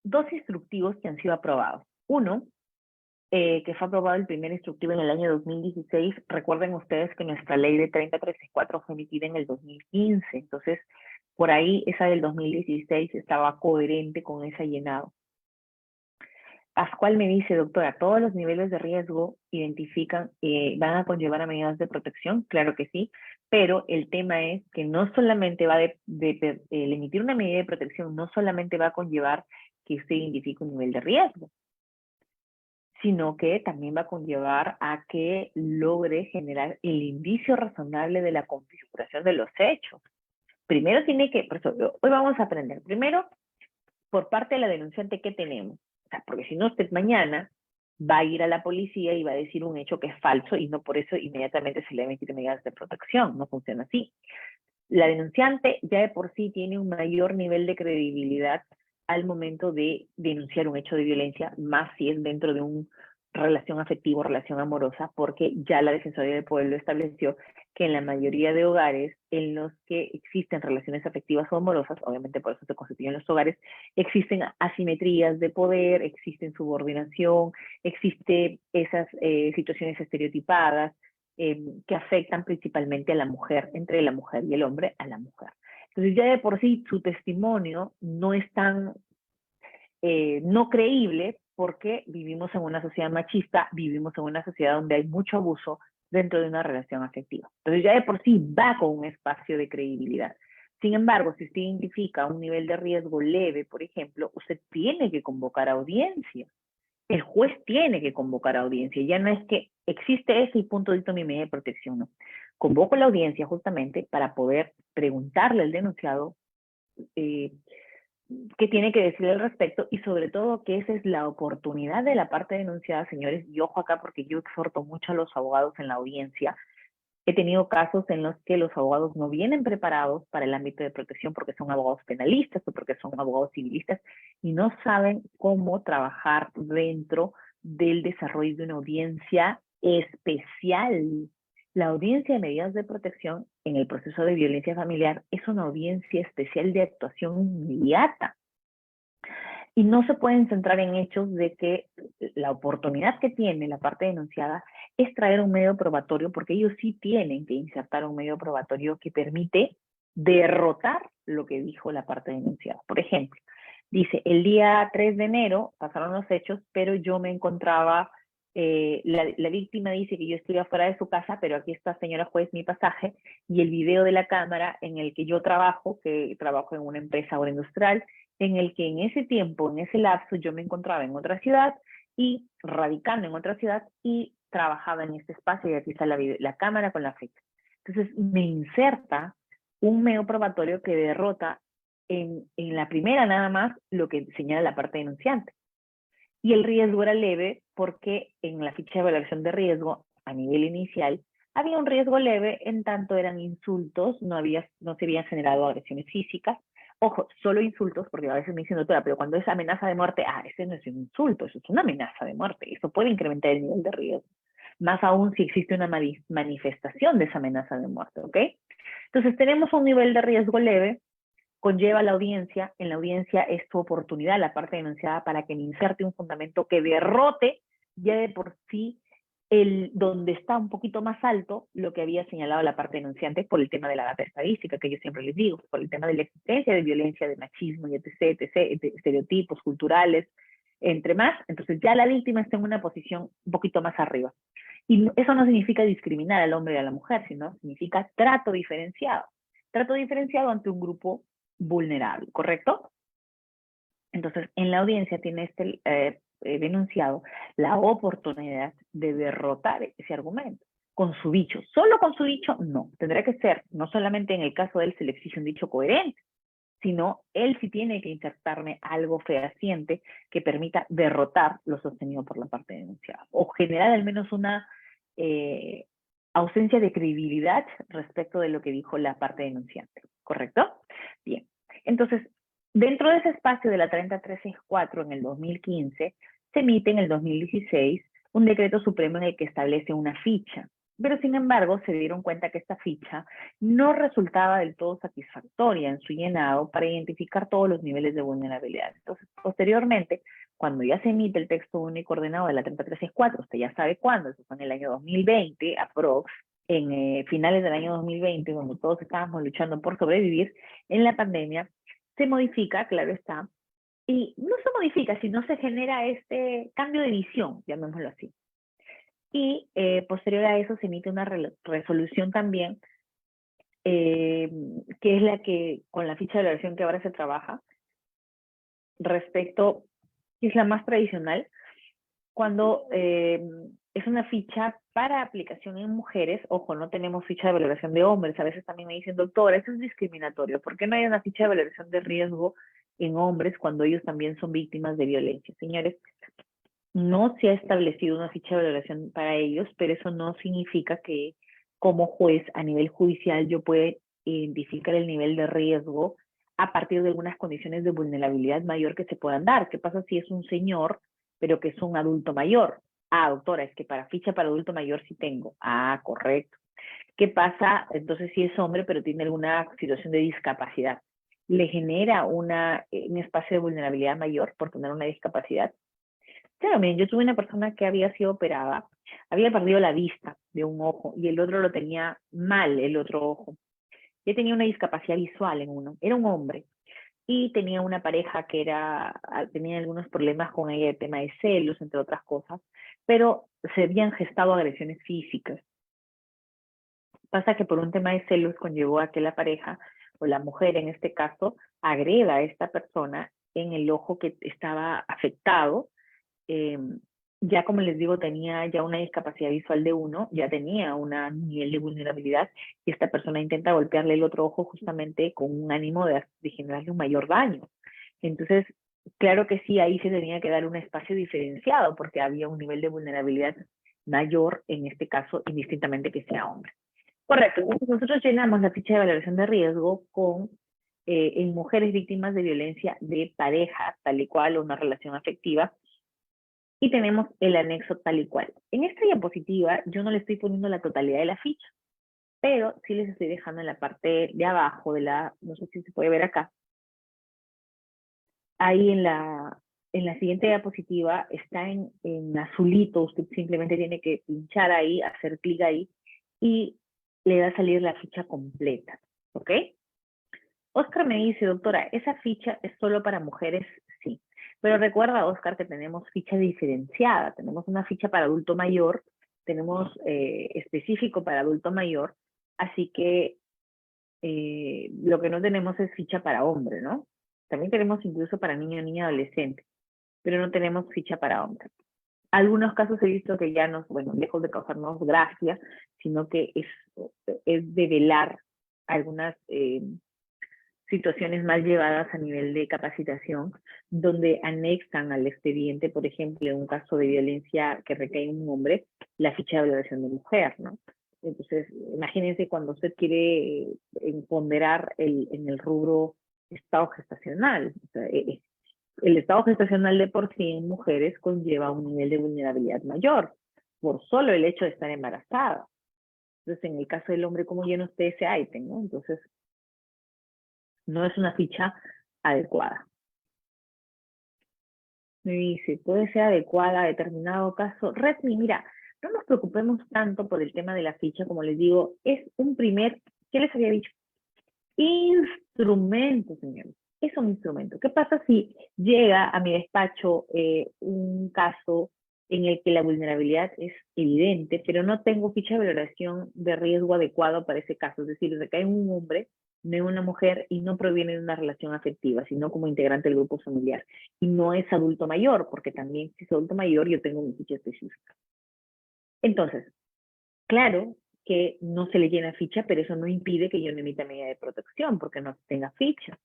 dos instructivos que han sido aprobados. Uno, que fue aprobado el primer instructivo en el año 2016. Recuerden ustedes que nuestra ley de 3034 fue emitida en el 2015, entonces por ahí esa del 2016 estaba coherente con ese llenado. Pascual me dice, doctora, ¿todos los niveles de riesgo identifican, van a conllevar a medidas de protección? Claro que sí, pero el tema es que no solamente va el emitir una medida de protección, no solamente va a conllevar que usted identifique un nivel de riesgo, sino que también va a conllevar a que logre generar el indicio razonable de la configuración de los hechos. Primero tiene que, por eso, hoy vamos a aprender, primero, por parte de la denunciante, ¿qué tenemos? O sea, porque si no, usted mañana va a ir a la policía y va a decir un hecho que es falso y no por eso inmediatamente se le emitir medidas de protección. No funciona así. La denunciante ya de por sí tiene un mayor nivel de credibilidad al momento de denunciar un hecho de violencia, más si es dentro de un relación afectiva o relación amorosa, porque ya la Defensoría del Pueblo estableció que en la mayoría de hogares en los que existen relaciones afectivas o amorosas, obviamente por eso se constituyen los hogares, existen asimetrías de poder, existen subordinación, existen esas situaciones estereotipadas que afectan principalmente a la mujer, entre la mujer y el hombre, a la mujer. Entonces ya de por sí su testimonio no es tan no creíble porque vivimos en una sociedad machista, vivimos en una sociedad donde hay mucho abuso dentro de una relación afectiva. Entonces ya de por sí va con un espacio de credibilidad. Sin embargo, si usted identifica un nivel de riesgo leve, por ejemplo, usted tiene que convocar audiencia. El juez tiene que convocar audiencia. Ya no es que existe ese y punto dicto mi medida de protección, no. Convoco la audiencia justamente para poder preguntarle al denunciado qué tiene que decir al respecto y sobre todo que esa es la oportunidad de la parte denunciada, señores, y ojo acá porque yo exhorto mucho a los abogados en la audiencia. He tenido casos en los que los abogados no vienen preparados para el ámbito de protección porque son abogados penalistas o porque son abogados civilistas y no saben cómo trabajar dentro del desarrollo de una audiencia especial. La audiencia de medidas de protección en el proceso de violencia familiar es una audiencia especial de actuación inmediata. Y no se pueden centrar en hechos de que la oportunidad que tiene la parte denunciada es traer un medio probatorio, porque ellos sí tienen que insertar un medio probatorio que permite derrotar lo que dijo la parte denunciada. Por ejemplo, dice, el día 3 de enero pasaron los hechos, pero yo me encontraba, la víctima dice que yo estoy afuera de su casa, pero aquí está, señora juez, mi pasaje, y el video de la cámara en el que yo trabajo, que trabajo en una empresa agroindustrial, en el que en ese tiempo, en ese lapso, yo me encontraba en otra ciudad y radicando en otra ciudad y trabajaba en este espacio y aquí está la cámara con la fecha. Entonces me inserta un medio probatorio que derrota en la primera nada más lo que señala la parte denunciante. Y el riesgo era leve porque en la ficha de evaluación de riesgo a nivel inicial había un riesgo leve en tanto eran insultos, no se habían generado agresiones físicas. Ojo, solo insultos, porque a veces me dicen, doctora, pero cuando es amenaza de muerte, ese no es un insulto, eso es una amenaza de muerte, eso puede incrementar el nivel de riesgo. Más aún si existe una manifestación de esa amenaza de muerte, ¿ok? Entonces tenemos un nivel de riesgo leve, conlleva a la audiencia, en la audiencia es tu oportunidad, la parte denunciada, para que me inserte un fundamento que derrote ya de por sí donde está un poquito más alto lo que había señalado la parte denunciante por el tema de la data estadística, que yo siempre les digo, por el tema de la existencia de violencia, de machismo y etc., estereotipos culturales, entre más. Entonces ya la víctima está en una posición un poquito más arriba. Y eso no significa discriminar al hombre y a la mujer, sino significa trato diferenciado. Trato diferenciado ante un grupo vulnerable, ¿correcto? Entonces, en la audiencia tiene denunciado la oportunidad de derrotar ese argumento con su dicho. Solo con su dicho, no. Tendrá que ser, no solamente en el caso de él se le exige un dicho coherente, sino él sí tiene que insertarme algo fehaciente que permita derrotar lo sostenido por la parte denunciada, o generar al menos una ausencia de credibilidad respecto de lo que dijo la parte denunciante, ¿correcto? Bien, entonces, dentro de ese espacio de la 30364 en el 2015, se emite en el 2016 un decreto supremo en el que establece una ficha, pero sin embargo se dieron cuenta que esta ficha no resultaba del todo satisfactoria en su llenado para identificar todos los niveles de vulnerabilidad. Entonces, posteriormente, cuando ya se emite el texto único ordenado de la 30364, usted ya sabe cuándo, eso fue en el año 2020, aprox, en finales del año 2020, cuando todos estábamos luchando por sobrevivir en la pandemia, se modifica, claro está, y no se modifica, sino se genera este cambio de visión, llamémoslo así. Y posterior a eso se emite una resolución también, que es la que, con la ficha de evaluación que ahora se trabaja, respecto, que es la más tradicional, cuando es una ficha para aplicación en mujeres. Ojo, no tenemos ficha de valoración de hombres. A veces también me dicen, doctora, eso es discriminatorio. ¿Por qué no hay una ficha de valoración de riesgo en hombres cuando ellos también son víctimas de violencia? Señores, no se ha establecido una ficha de valoración para ellos, pero eso no significa que como juez a nivel judicial yo pueda identificar el nivel de riesgo a partir de algunas condiciones de vulnerabilidad mayor que se puedan dar. ¿Qué pasa si es un señor, pero que es un adulto mayor? Ah, doctora, es que para ficha para adulto mayor sí tengo. Ah, correcto. ¿Qué pasa? Entonces sí es hombre, pero tiene alguna situación de discapacidad. ¿Le genera un espacio de vulnerabilidad mayor por tener una discapacidad? Claro, miren, yo tuve una persona que había sido operada, había perdido la vista de un ojo y el otro lo tenía mal, el otro ojo. Ya tenía una discapacidad visual en uno. Era un hombre y tenía una pareja que tenía algunos problemas con ella, el tema de celos, entre otras cosas, pero se habían gestado agresiones físicas. Pasa que por un tema de celos conllevó a que la pareja, o la mujer en este caso, agreda a esta persona en el ojo que estaba afectado. eh, ya como les digo, tenía ya una discapacidad visual de uno, ya tenía un nivel de vulnerabilidad y esta persona intenta golpearle el otro ojo justamente con un ánimo de generarle un mayor daño. Entonces, claro que sí, ahí se tenía que dar un espacio diferenciado porque había un nivel de vulnerabilidad mayor, en este caso, indistintamente que sea hombre. Correcto. Entonces nosotros llenamos la ficha de valoración de riesgo en mujeres víctimas de violencia de pareja, tal y cual, o una relación afectiva, y tenemos el anexo tal y cual. En esta diapositiva yo no le estoy poniendo la totalidad de la ficha, pero sí les estoy dejando en la parte de abajo no sé si se puede ver acá, ahí en la siguiente diapositiva está en azulito, usted simplemente tiene que pinchar ahí, hacer clic ahí, y le va a salir la ficha completa, ¿ok? Oscar me dice, doctora, ¿esa ficha es solo para mujeres? Sí. Pero recuerda, Oscar, que tenemos ficha diferenciada. Tenemos una ficha para adulto mayor, tenemos específico para adulto mayor, así que lo que no tenemos es ficha para hombre, ¿no? También tenemos incluso para niño, niña, adolescente, pero no tenemos ficha para hombre. Algunos casos he visto que ya bueno, lejos de causarnos gracia, sino que es develar algunas situaciones mal llevadas a nivel de capacitación, donde anexan al expediente, por ejemplo, en un caso de violencia que recae en un hombre, la ficha de valoración de mujer, ¿no? Entonces, imagínense cuando usted quiere ponderar en el rubro estado gestacional. O sea, el estado gestacional de por sí en mujeres conlleva un nivel de vulnerabilidad mayor, por solo el hecho de estar embarazada. Entonces, en el caso del hombre, ¿cómo llena usted ese ítem, no? Entonces, no es una ficha adecuada. Me dice, puede ser adecuada a determinado caso. Redmi, mira, no nos preocupemos tanto por el tema de la ficha, como les digo, es un primer, ¿qué les había dicho? Instrumento, señores. Es un instrumento. ¿Qué pasa si llega a mi despacho un caso en el que la vulnerabilidad es evidente, pero no tengo ficha de valoración de riesgo adecuado para ese caso? Es decir, recae en un hombre, no en una mujer, y no proviene de una relación afectiva, sino como integrante del grupo familiar. Y no es adulto mayor, porque también si es adulto mayor yo tengo mi ficha específica. Entonces, claro que no se le llena ficha, pero eso no impide que yo no emita medida de protección, porque no tenga ficha.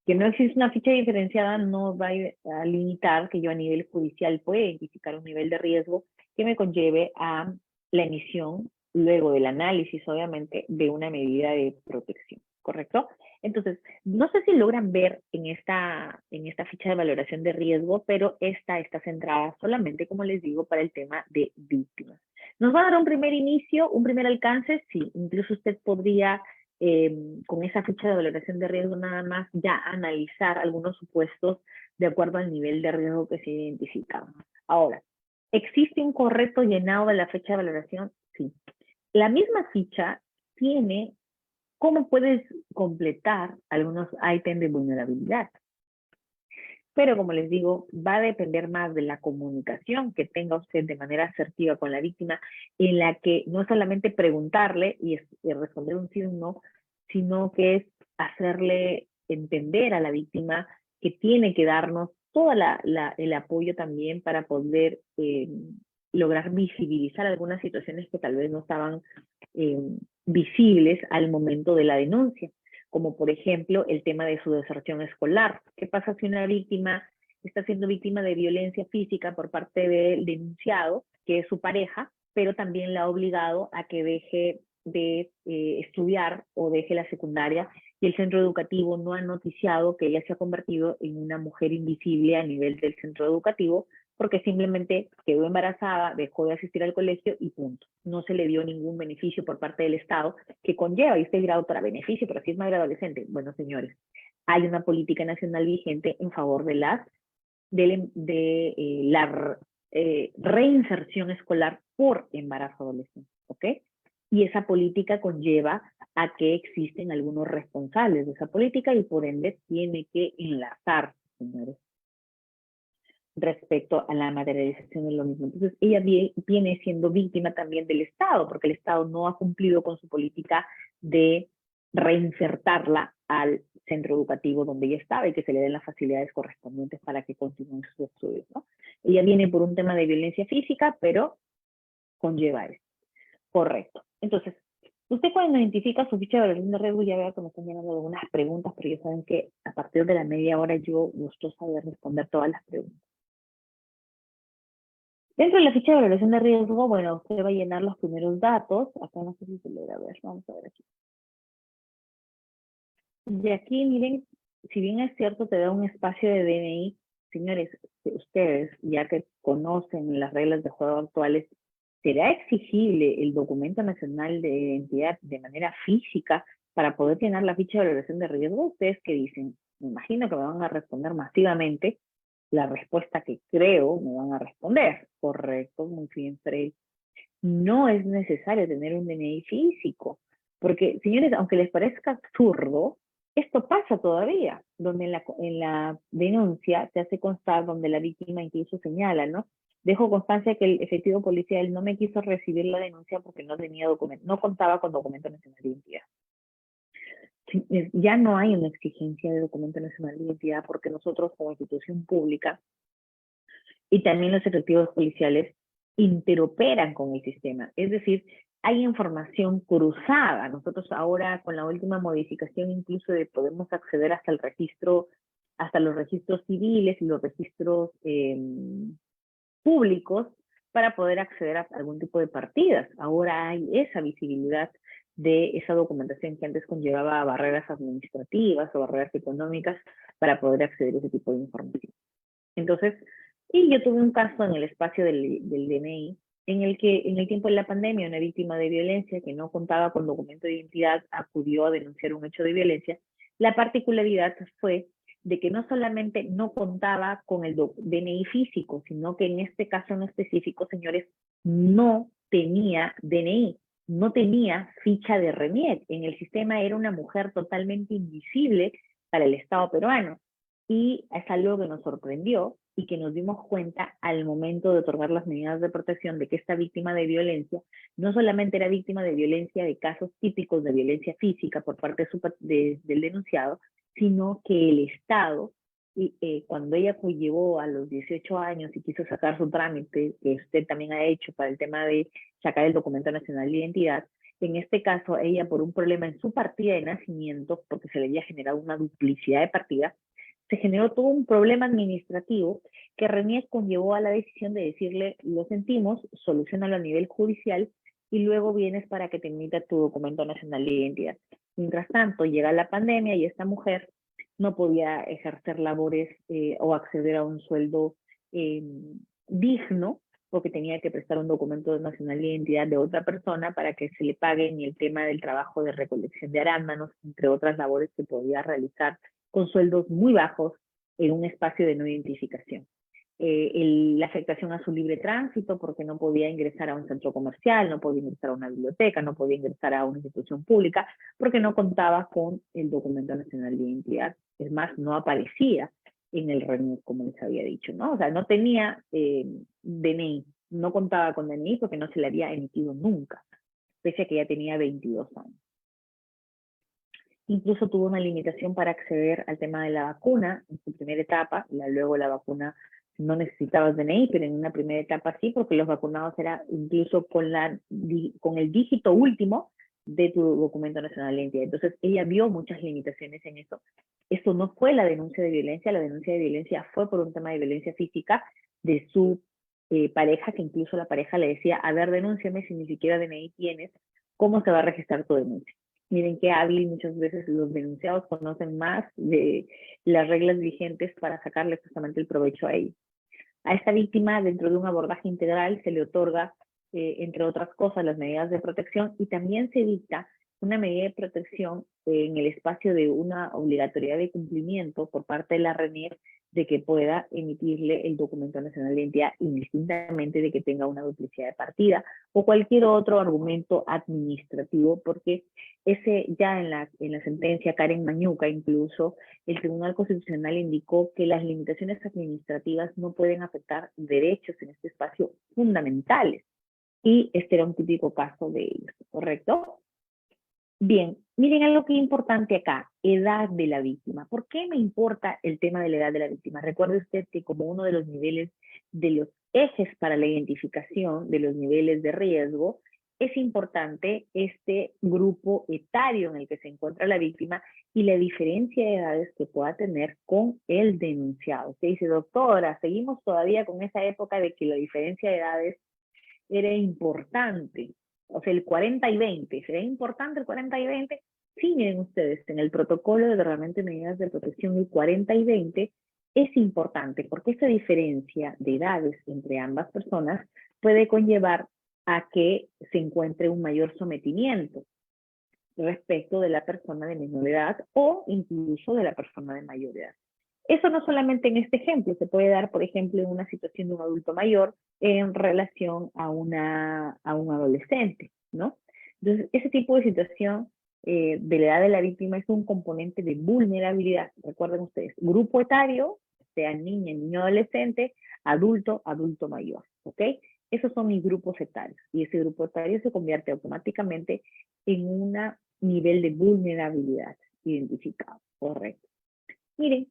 Que no existe una ficha diferenciada no va a limitar que yo a nivel judicial pueda identificar un nivel de riesgo que me conlleve a la emisión, luego del análisis, obviamente, de una medida de protección, ¿correcto? Entonces, no sé si logran ver en esta ficha de valoración de riesgo, pero esta está centrada solamente, como les digo, para el tema de víctimas. ¿Nos va a dar un primer inicio, un primer alcance? Sí, incluso usted podría con esa ficha de valoración de riesgo nada más ya analizar algunos supuestos de acuerdo al nivel de riesgo que se identifica. Ahora, ¿existe un correcto llenado de la fecha de valoración? Sí. La misma ficha tiene cómo puedes completar algunos ítems de vulnerabilidad. Pero como les digo, va a depender más de la comunicación que tenga usted de manera asertiva con la víctima, en la que no solamente preguntarle y responder un sí o un no, sino que es hacerle entender a la víctima que tiene que darnos todo el apoyo también para poder lograr visibilizar algunas situaciones que tal vez no estaban eh, visibles al momento de la denuncia, como por ejemplo el tema de su deserción escolar. ¿Qué pasa si una víctima está siendo víctima de violencia física por parte del denunciado, que es su pareja, pero también la ha obligado a que deje de estudiar o deje la secundaria y el centro educativo no ha noticiado que ella se ha convertido en una mujer invisible a nivel del centro educativo porque simplemente quedó embarazada, dejó de asistir al colegio y punto. No se le dio ningún beneficio por parte del Estado que conlleva, y este grado para beneficio, pero si es madre adolescente. Bueno, señores, hay una política nacional vigente en favor de la reinserción escolar por embarazo adolescente, ¿ok? Y esa política conlleva a que existen algunos responsables de esa política y por ende tiene que enlazar, señores, respecto a la materialización de lo mismo. Entonces, ella viene siendo víctima también del Estado, porque el Estado no ha cumplido con su política de reinsertarla al centro educativo donde ella estaba y que se le den las facilidades correspondientes para que continúe sus estudios, ¿no? Ella viene por un tema de violencia física, pero conlleva esto. Correcto. Entonces, usted cuando identifica su ficha de evaluación de riesgo, ya veo que me están llenando algunas preguntas, pero ya saben que a partir de la media hora yo gustosa de responder todas las preguntas. Dentro de la ficha de valoración de riesgo, bueno, usted va a llenar los primeros datos. Acá no sé si se logra ver, vamos a ver aquí. Y aquí, miren, si bien es cierto, te da un espacio de DNI, señores, ustedes, ya que conocen las reglas de juego actuales, ¿será exigible el documento nacional de identidad de manera física para poder llenar la ficha de valoración de riesgo? ¿Ustedes qué dicen? Me imagino que me van a responder masivamente la respuesta que creo me van a responder. Correcto, muy bien, Fred. No es necesario tener un DNI físico, porque, señores, aunque les parezca absurdo, esto pasa todavía, donde en la denuncia se hace constar, donde la víctima incluso señala, ¿no? Dejo constancia que el efectivo policial no me quiso recibir la denuncia porque no tenía documento, no contaba con documento nacional de identidad. Ya no hay una exigencia de documento nacional de identidad porque nosotros como institución pública y también los efectivos policiales interoperan con el sistema. Es decir, hay información cruzada. Nosotros ahora con la última modificación incluso podemos acceder hasta el registro, hasta los registros civiles y los registros públicos para poder acceder a algún tipo de partidas. Ahora hay esa visibilidad de esa documentación que antes conllevaba barreras administrativas o barreras económicas para poder acceder a ese tipo de información. Entonces, y yo tuve un caso en el espacio del DNI, en el que en el tiempo de la pandemia una víctima de violencia que no contaba con documento de identidad acudió a denunciar un hecho de violencia. La particularidad fue de que no solamente no contaba con el DNI físico, sino que en este caso en específico, señores, no tenía DNI, no tenía ficha de RENIEC. En el sistema era una mujer totalmente invisible para el Estado peruano. Y es algo que nos sorprendió y que nos dimos cuenta al momento de otorgar las medidas de protección de que esta víctima de violencia no solamente era víctima de violencia de casos típicos de violencia física por parte del denunciado, sino que el Estado, cuando ella llevó a los 18 años y quiso sacar su trámite, que usted también ha hecho para el tema de sacar el documento nacional de identidad, en este caso ella por un problema en su partida de nacimiento, porque se le había generado una duplicidad de partidas, se generó todo un problema administrativo que RENIEC conllevó a la decisión de decirle, lo sentimos, solucionalo a nivel judicial y luego vienes para que te emita tu documento nacional de identidad. Mientras tanto, llega la pandemia y esta mujer no podía ejercer labores o acceder a un sueldo digno porque tenía que prestar un documento nacional de identidad de otra persona para que se le pague en el tema del trabajo de recolección de arándanos, entre otras labores que podía realizar con sueldos muy bajos en un espacio de no identificación. La afectación a su libre tránsito porque no podía ingresar a un centro comercial, no podía ingresar a una biblioteca, no podía ingresar a una institución pública porque no contaba con el documento nacional de identidad. Es más, no aparecía en el RENIEC, como les había dicho, ¿no? O sea, no tenía DNI, no contaba con DNI porque no se le había emitido nunca, pese a que ya tenía 22 años. Incluso tuvo una limitación para acceder al tema de la vacuna en su primera etapa. Luego la vacuna no necesitabas DNI, pero en una primera etapa sí, porque los vacunados era incluso con el dígito último de tu documento nacional de identidad. Entonces ella vio muchas limitaciones en eso. Esto no fue la denuncia de violencia fue por un tema de violencia física de su pareja, que incluso la pareja le decía, a ver, denúnciame si ni siquiera DNI tienes, ¿cómo se va a registrar tu denuncia? Miren qué hábil, muchas veces los denunciados conocen más de las reglas vigentes para sacarle justamente el provecho a ellos. A esta víctima, dentro de un abordaje integral, se le otorga, entre otras cosas, las medidas de protección y también se dicta una medida de protección en el espacio de una obligatoriedad de cumplimiento por parte de la RENIEC de que pueda emitirle el documento nacional de identidad indistintamente de que tenga una duplicidad de partida o cualquier otro argumento administrativo, porque ese ya en la sentencia Karen Mañuca incluso el Tribunal Constitucional indicó que las limitaciones administrativas no pueden afectar derechos en este espacio fundamentales y este era un típico caso de ellos, ¿correcto? Bien, miren algo que es importante acá, edad de la víctima. ¿Por qué me importa el tema de la edad de la víctima? Recuerde usted que como uno de los niveles, de los ejes para la identificación de los niveles de riesgo, es importante este grupo etario en el que se encuentra la víctima y la diferencia de edades que pueda tener con el denunciado. Usted dice, doctora, seguimos todavía con esa época de que la diferencia de edades era importante. O sea, el 40 y 20, ¿será importante el 40 y 20? Sí, miren ustedes, en el protocolo de reglamento de medidas de protección, el 40 y 20 es importante porque esta diferencia de edades entre ambas personas puede conllevar a que se encuentre un mayor sometimiento respecto de la persona de menor edad o incluso de la persona de mayor edad. Eso no solamente en este ejemplo, se puede dar, por ejemplo, en una situación de un adulto mayor en relación a un adolescente, ¿no? Entonces, ese tipo de situación de la edad de la víctima es un componente de vulnerabilidad. Recuerden ustedes, grupo etario, sea niña, niño, adolescente, adulto, adulto mayor, ¿ok? Esos son mis grupos etarios y ese grupo etario se convierte automáticamente en un nivel de vulnerabilidad identificado, correcto. Miren,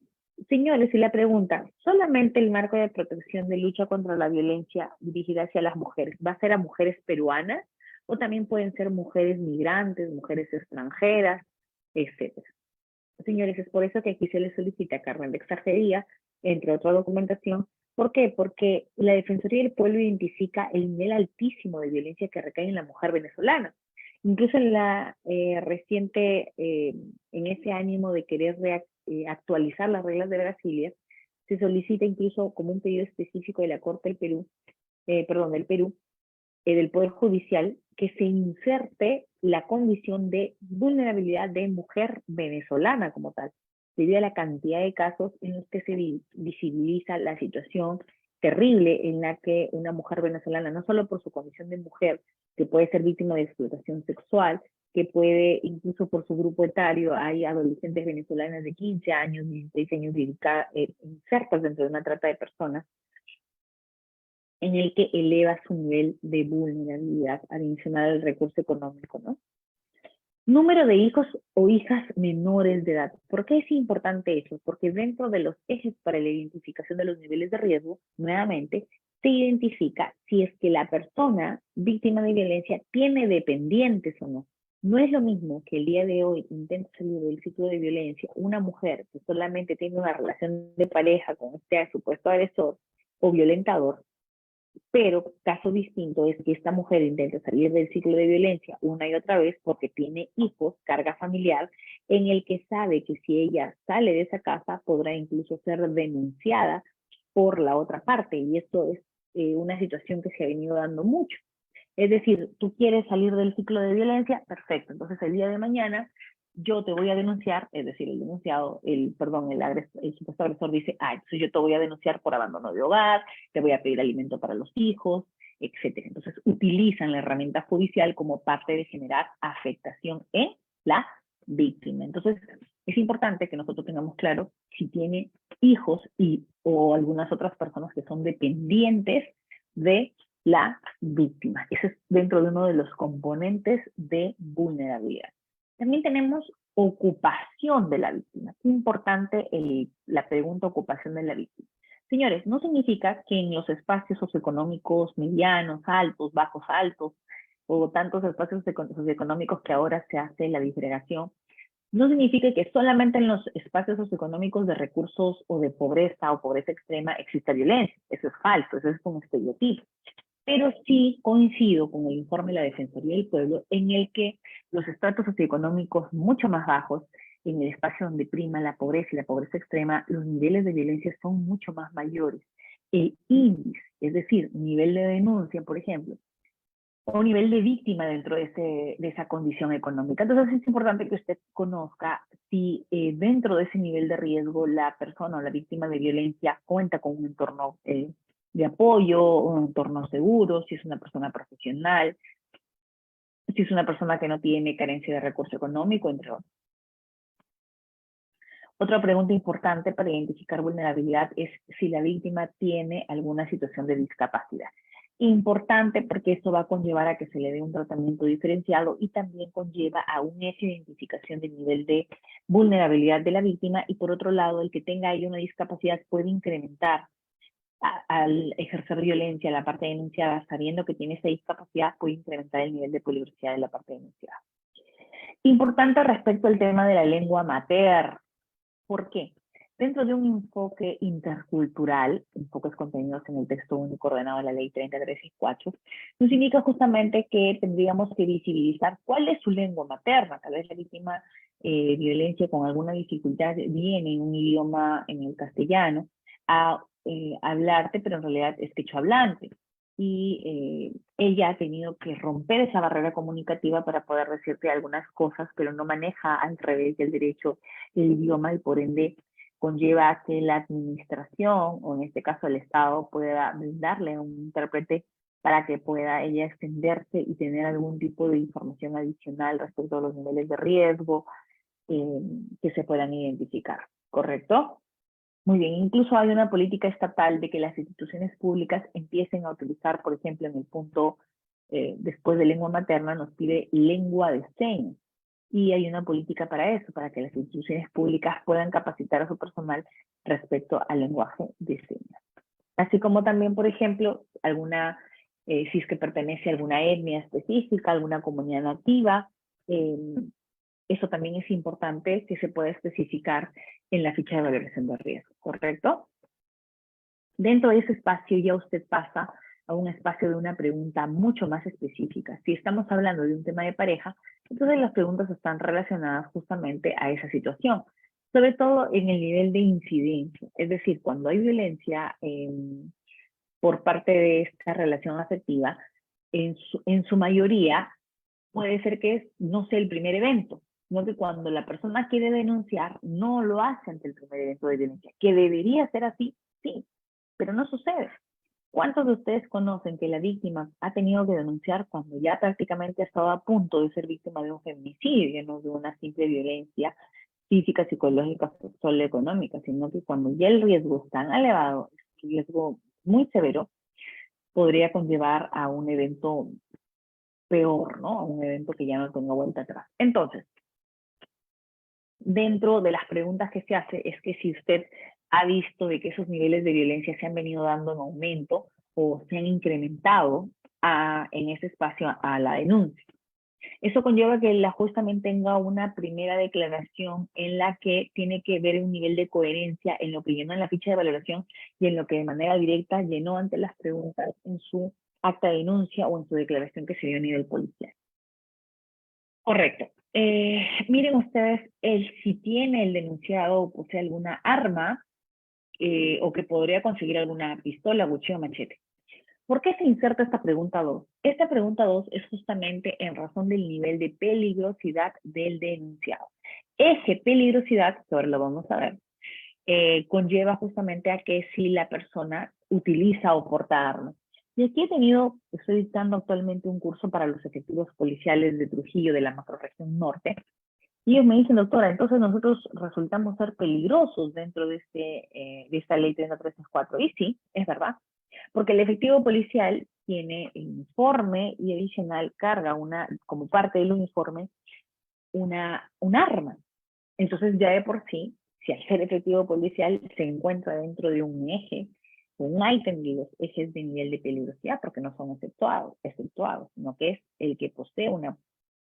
señores, y la pregunta, ¿solamente el marco de protección de lucha contra la violencia dirigida hacia las mujeres va a ser a mujeres peruanas? ¿O también pueden ser mujeres migrantes, mujeres extranjeras, etcétera? Señores, es por eso que aquí se les solicita carnet de extranjería, entre otra documentación. ¿Por qué? Porque la Defensoría del Pueblo identifica el nivel altísimo de violencia que recae en la mujer venezolana. Incluso en la reciente, en ese ánimo de querer actualizar las reglas de Brasilia, se solicita incluso como un pedido específico de la Corte del Perú, del Perú, del Poder Judicial, que se inserte la condición de vulnerabilidad de mujer venezolana como tal, debido a la cantidad de casos en los que se visibiliza la situación terrible en la que una mujer venezolana, no solo por su condición de mujer, que puede ser víctima de explotación sexual, que puede, incluso por su grupo etario, hay adolescentes venezolanas de 15 años, 16 años insertas dentro de una trata de personas, en el que eleva su nivel de vulnerabilidad adicional al recurso económico, ¿no? Número de hijos o hijas menores de edad. ¿Por qué es importante eso? Porque dentro de los ejes para la identificación de los niveles de riesgo, nuevamente, se identifica si es que la persona víctima de violencia tiene dependientes o no. No es lo mismo que el día de hoy intente salir del ciclo de violencia una mujer que solamente tiene una relación de pareja con este supuesto agresor o violentador, pero caso distinto es que esta mujer intenta salir del ciclo de violencia una y otra vez porque tiene hijos, carga familiar, en el que sabe que si ella sale de esa casa podrá incluso ser denunciada por la otra parte. Y esto es una situación que se ha venido dando mucho. Es decir, tú quieres salir del ciclo de violencia, perfecto. Entonces el día de mañana yo te voy a denunciar, es decir, el denunciado, el supuesto agresor dice, entonces yo te voy a denunciar por abandono de hogar, te voy a pedir alimento para los hijos, etcétera. Entonces utilizan la herramienta judicial como parte de generar afectación en la víctima. Entonces es importante que nosotros tengamos claro si tiene hijos o algunas otras personas que son dependientes de la víctima. Ese es dentro de uno de los componentes de vulnerabilidad. También tenemos ocupación de la víctima. Qué importante la pregunta ocupación de la víctima. Señores, no significa que en los espacios socioeconómicos medianos, altos, bajos, altos, o tantos espacios socioeconómicos que ahora se hace la disgregación, no significa que solamente en los espacios socioeconómicos de recursos o de pobreza o pobreza extrema exista violencia. Eso es falso, eso es un estereotipo. Pero sí coincido con el informe de la Defensoría del Pueblo en el que los estratos socioeconómicos mucho más bajos, en el espacio donde prima la pobreza y la pobreza extrema, los niveles de violencia son mucho más mayores. el índice, es decir, nivel de denuncia, por ejemplo, o nivel de víctima dentro de esa condición económica. Entonces es importante que usted conozca si dentro de ese nivel de riesgo la persona o la víctima de violencia cuenta con un entorno de apoyo, un entorno seguro, si es una persona profesional, si es una persona que no tiene carencia de recurso económico, entre otros. Otra pregunta importante para identificar vulnerabilidad es si la víctima tiene alguna situación de discapacidad. Importante porque esto va a conllevar a que se le dé un tratamiento diferenciado y también conlleva a una identificación del nivel de vulnerabilidad de la víctima, y por otro lado, el que tenga ahí una discapacidad puede incrementar al ejercer violencia la parte denunciada, sabiendo que tiene esa discapacidad, puede incrementar el nivel de peligrosidad de la parte denunciada. Importante respecto al tema de la lengua materna. ¿Por qué? Dentro de un enfoque intercultural, enfoques contenidos en el texto único ordenado de la ley 3364, nos indica justamente que tendríamos que visibilizar cuál es su lengua materna. Tal vez la víctima de violencia con alguna dificultad viene en un idioma, en el castellano, a hablarte, pero en realidad es quechua hablante. Y ella ha tenido que romper esa barrera comunicativa para poder decirte algunas cosas, pero no maneja al revés del derecho el idioma, y por ende conlleva a que la administración, o en este caso el Estado, pueda brindarle un intérprete para que pueda ella extenderse y tener algún tipo de información adicional respecto a los niveles de riesgo que se puedan identificar, ¿correcto? Muy bien, incluso hay una política estatal de que las instituciones públicas empiecen a utilizar, por ejemplo, en el punto después de lengua materna, nos pide lengua de señas. Y hay una política para eso, para que las instituciones públicas puedan capacitar a su personal respecto al lenguaje de señas. Así como también, por ejemplo, si es que pertenece a alguna etnia específica, alguna comunidad nativa, eso también es importante que se pueda especificar en la ficha de valoración de riesgo, ¿correcto? Dentro de ese espacio ya usted pasa a un espacio de una pregunta mucho más específica. Si estamos hablando de un tema de pareja, entonces las preguntas están relacionadas justamente a esa situación, sobre todo en el nivel de incidencia. Es decir, cuando hay violencia por parte de esta relación afectiva, en su mayoría puede ser que no sea el primer evento, sino que cuando la persona quiere denunciar, no lo hace ante el primer evento de violencia. Que debería ser así, sí, pero no sucede. ¿Cuántos de ustedes conocen que la víctima ha tenido que denunciar cuando ya prácticamente ha estado a punto de ser víctima de un feminicidio, no de una simple violencia física, psicológica, sexual o económica, sino que cuando ya el riesgo es tan elevado, es un riesgo muy severo, podría conllevar a un evento peor, ¿no? A un evento que ya no tenga vuelta atrás. Entonces, dentro de las preguntas que se hace es que si usted ha visto de que esos niveles de violencia se han venido dando en aumento o se han incrementado en ese espacio a la denuncia. Eso conlleva que la juez también tenga una primera declaración en la que tiene que ver un nivel de coherencia en lo que llenó en la ficha de valoración y en lo que de manera directa llenó ante las preguntas en su acta de denuncia o en su declaración que se dio a nivel policial. Correcto. Miren ustedes, si tiene el denunciado o posee alguna arma o que podría conseguir alguna pistola, cuchillo o machete. ¿Por qué se inserta esta pregunta 2? Esta pregunta 2 es justamente en razón del nivel de peligrosidad del denunciado. Ese peligrosidad, que ahora lo vamos a ver, conlleva justamente a que si la persona utiliza o porta armas. Y aquí estoy dictando actualmente un curso para los efectivos policiales de Trujillo, de la macrorregión norte, y ellos me dicen, doctora, entonces nosotros resultamos ser peligrosos dentro de esta ley 3364. Y sí, es verdad, porque el efectivo policial tiene el uniforme y adicional carga como parte del uniforme un arma. Entonces ya de por sí, si al ser efectivo policial se encuentra dentro de un eje, un ítem de los ejes de nivel de peligrosidad, porque no son exceptuados, sino que es el que posee una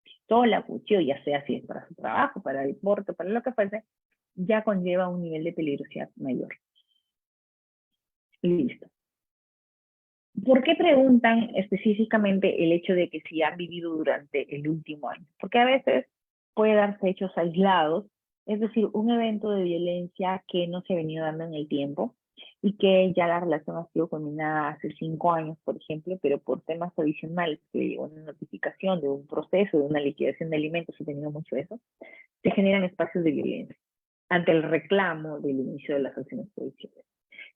pistola, cuchillo, ya sea si es para su trabajo, para el deporte, para lo que fuese, ya conlleva un nivel de peligrosidad mayor. Listo. ¿Por qué preguntan específicamente el hecho de que si han vivido durante el último año? Porque a veces puede darse hechos aislados, es decir, un evento de violencia que no se ha venido dando en el tiempo, y que ya la relación ha sido culminada hace 5 años, por ejemplo, pero por temas adicionales, que llegó una notificación de un proceso, de una liquidación de alimentos, he tenido mucho eso, se generan espacios de violencia ante el reclamo del inicio de las acciones judiciales.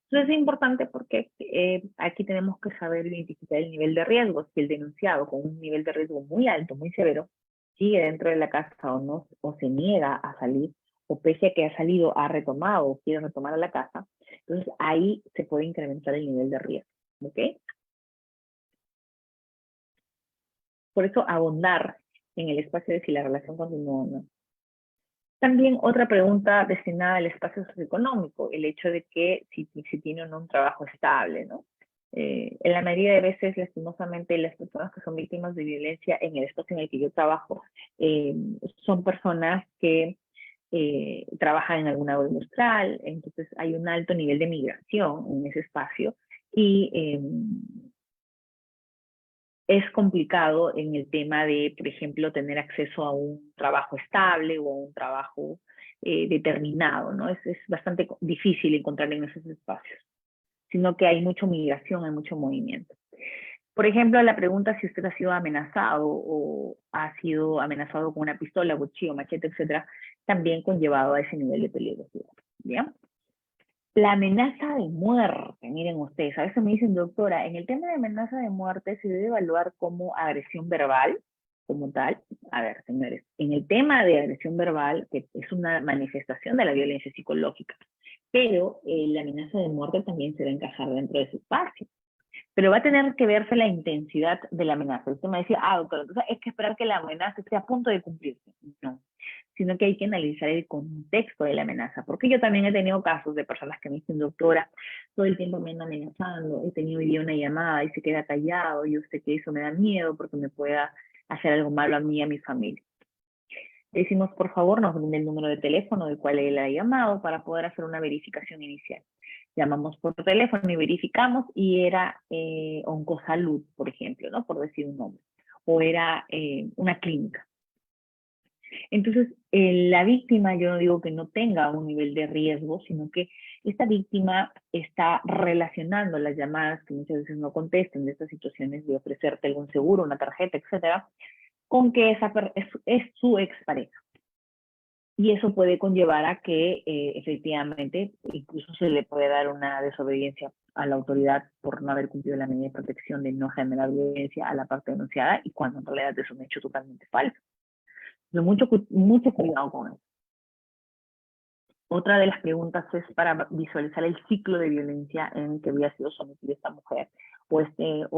Entonces es importante porque aquí tenemos que saber identificar el nivel de riesgo. Si el denunciado con un nivel de riesgo muy alto, muy severo, sigue dentro de la casa o no, o se niega a salir, o pese a que ha salido, ha retomado o quiere retomar a la casa, entonces ahí se puede incrementar el nivel de riesgo. ¿Ok? Por eso abundar en el espacio de si la relación continúa o no. También otra pregunta destinada al espacio socioeconómico, el hecho de que si tiene o no un trabajo estable, ¿no? En la mayoría de veces, lastimosamente, las personas que son víctimas de violencia en el espacio en el que yo trabajo son personas que trabajan en alguna obra industrial, entonces hay un alto nivel de migración en ese espacio y es complicado en el tema de, por ejemplo, tener acceso a un trabajo estable o a un trabajo determinado, ¿no? Es bastante difícil encontrar en esos espacios, sino que hay mucha migración, hay mucho movimiento. Por ejemplo, la pregunta si usted ha sido amenazado o ha sido amenazado con una pistola, cuchillo, machete, etcétera, también conllevado a ese nivel de peligrosidad. ¿Bien? La amenaza de muerte, miren ustedes, a veces me dicen, doctora, en el tema de amenaza de muerte se debe evaluar como agresión verbal, como tal. A ver, señores, en el tema de agresión verbal, que es una manifestación de la violencia psicológica, pero la amenaza de muerte también se va a encajar dentro de ese espacio. Pero va a tener que verse la intensidad de la amenaza. Usted me decía, doctor, entonces es que esperar que la amenaza esté a punto de cumplirse. No, sino que hay que analizar el contexto de la amenaza. Porque yo también he tenido casos de personas que me dicen, doctora, todo el tiempo me andan amenazando, he tenido hoy día una llamada y se queda callado, yo sé que eso me da miedo porque me pueda hacer algo malo a mí y a mi familia. Le decimos, por favor, nos brinde el número de teléfono del cual él ha llamado para poder hacer una verificación inicial. Llamamos por teléfono y verificamos y era Oncosalud, por ejemplo, ¿no? Por decir un nombre. O era una clínica. Entonces, la víctima, yo no digo que no tenga un nivel de riesgo, sino que esta víctima está relacionando las llamadas que muchas veces no contestan de estas situaciones de ofrecerte algún seguro, una tarjeta, etcétera, con que esa es su expareja. Y eso puede conllevar a que efectivamente incluso se le puede dar una desobediencia a la autoridad por no haber cumplido la medida de protección de no generar violencia a la parte denunciada y cuando en realidad es un hecho totalmente falso. Entonces, mucho cuidado con eso. Otra de las preguntas es para visualizar el ciclo de violencia en el que había sido sometida esta mujer, o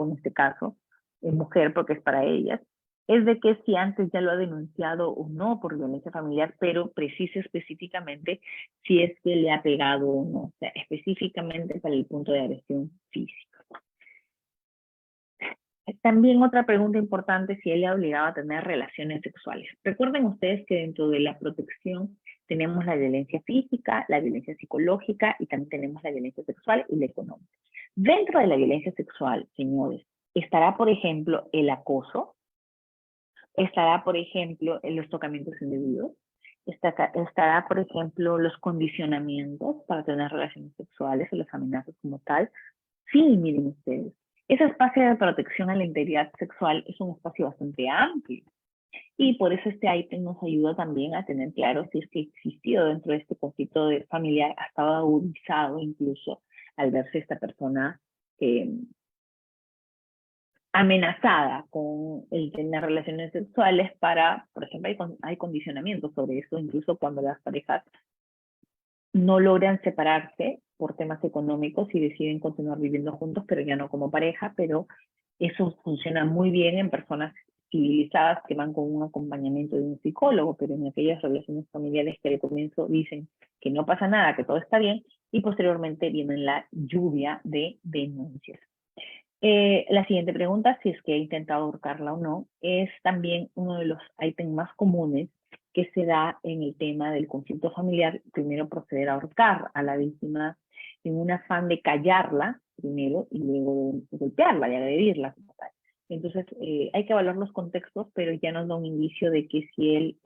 en este caso, mujer, porque es para ellas, es de que si antes ya lo ha denunciado o no por violencia familiar, pero precise específicamente si es que le ha pegado o no, o sea, específicamente para el punto de agresión física. También otra pregunta importante, si él le ha obligado a tener relaciones sexuales. Recuerden ustedes que dentro de la protección tenemos la violencia física, la violencia psicológica y también tenemos la violencia sexual y la económica. Dentro de la violencia sexual, señores, estará, por ejemplo, el acoso, estará, por ejemplo, los tocamientos indebidos, estará, por ejemplo, los condicionamientos para tener relaciones sexuales o las amenazas como tal. Sí, miren ustedes, ese espacio de protección a la integridad sexual es un espacio bastante amplio. Y por eso este ítem nos ayuda también a tener claro si es que existido dentro de este conflicto familiar, ha estado agudizado incluso al verse esta persona amenazada con el tener relaciones sexuales para, por ejemplo, hay condicionamientos sobre eso, incluso cuando las parejas no logran separarse por temas económicos y deciden continuar viviendo juntos, pero ya no como pareja, pero eso funciona muy bien en personas civilizadas que van con un acompañamiento de un psicólogo, pero en aquellas relaciones familiares que al comienzo dicen que no pasa nada, que todo está bien, y posteriormente viene la lluvia de denuncias. La siguiente pregunta, si es que he intentado ahorcarla o no, es también uno de los ítems más comunes que se da en el tema del conflicto familiar. Primero proceder a ahorcar a la víctima en un afán de callarla primero y luego de golpearla y agredirla. Entonces hay que evaluar los contextos, pero ya nos da un indicio de que si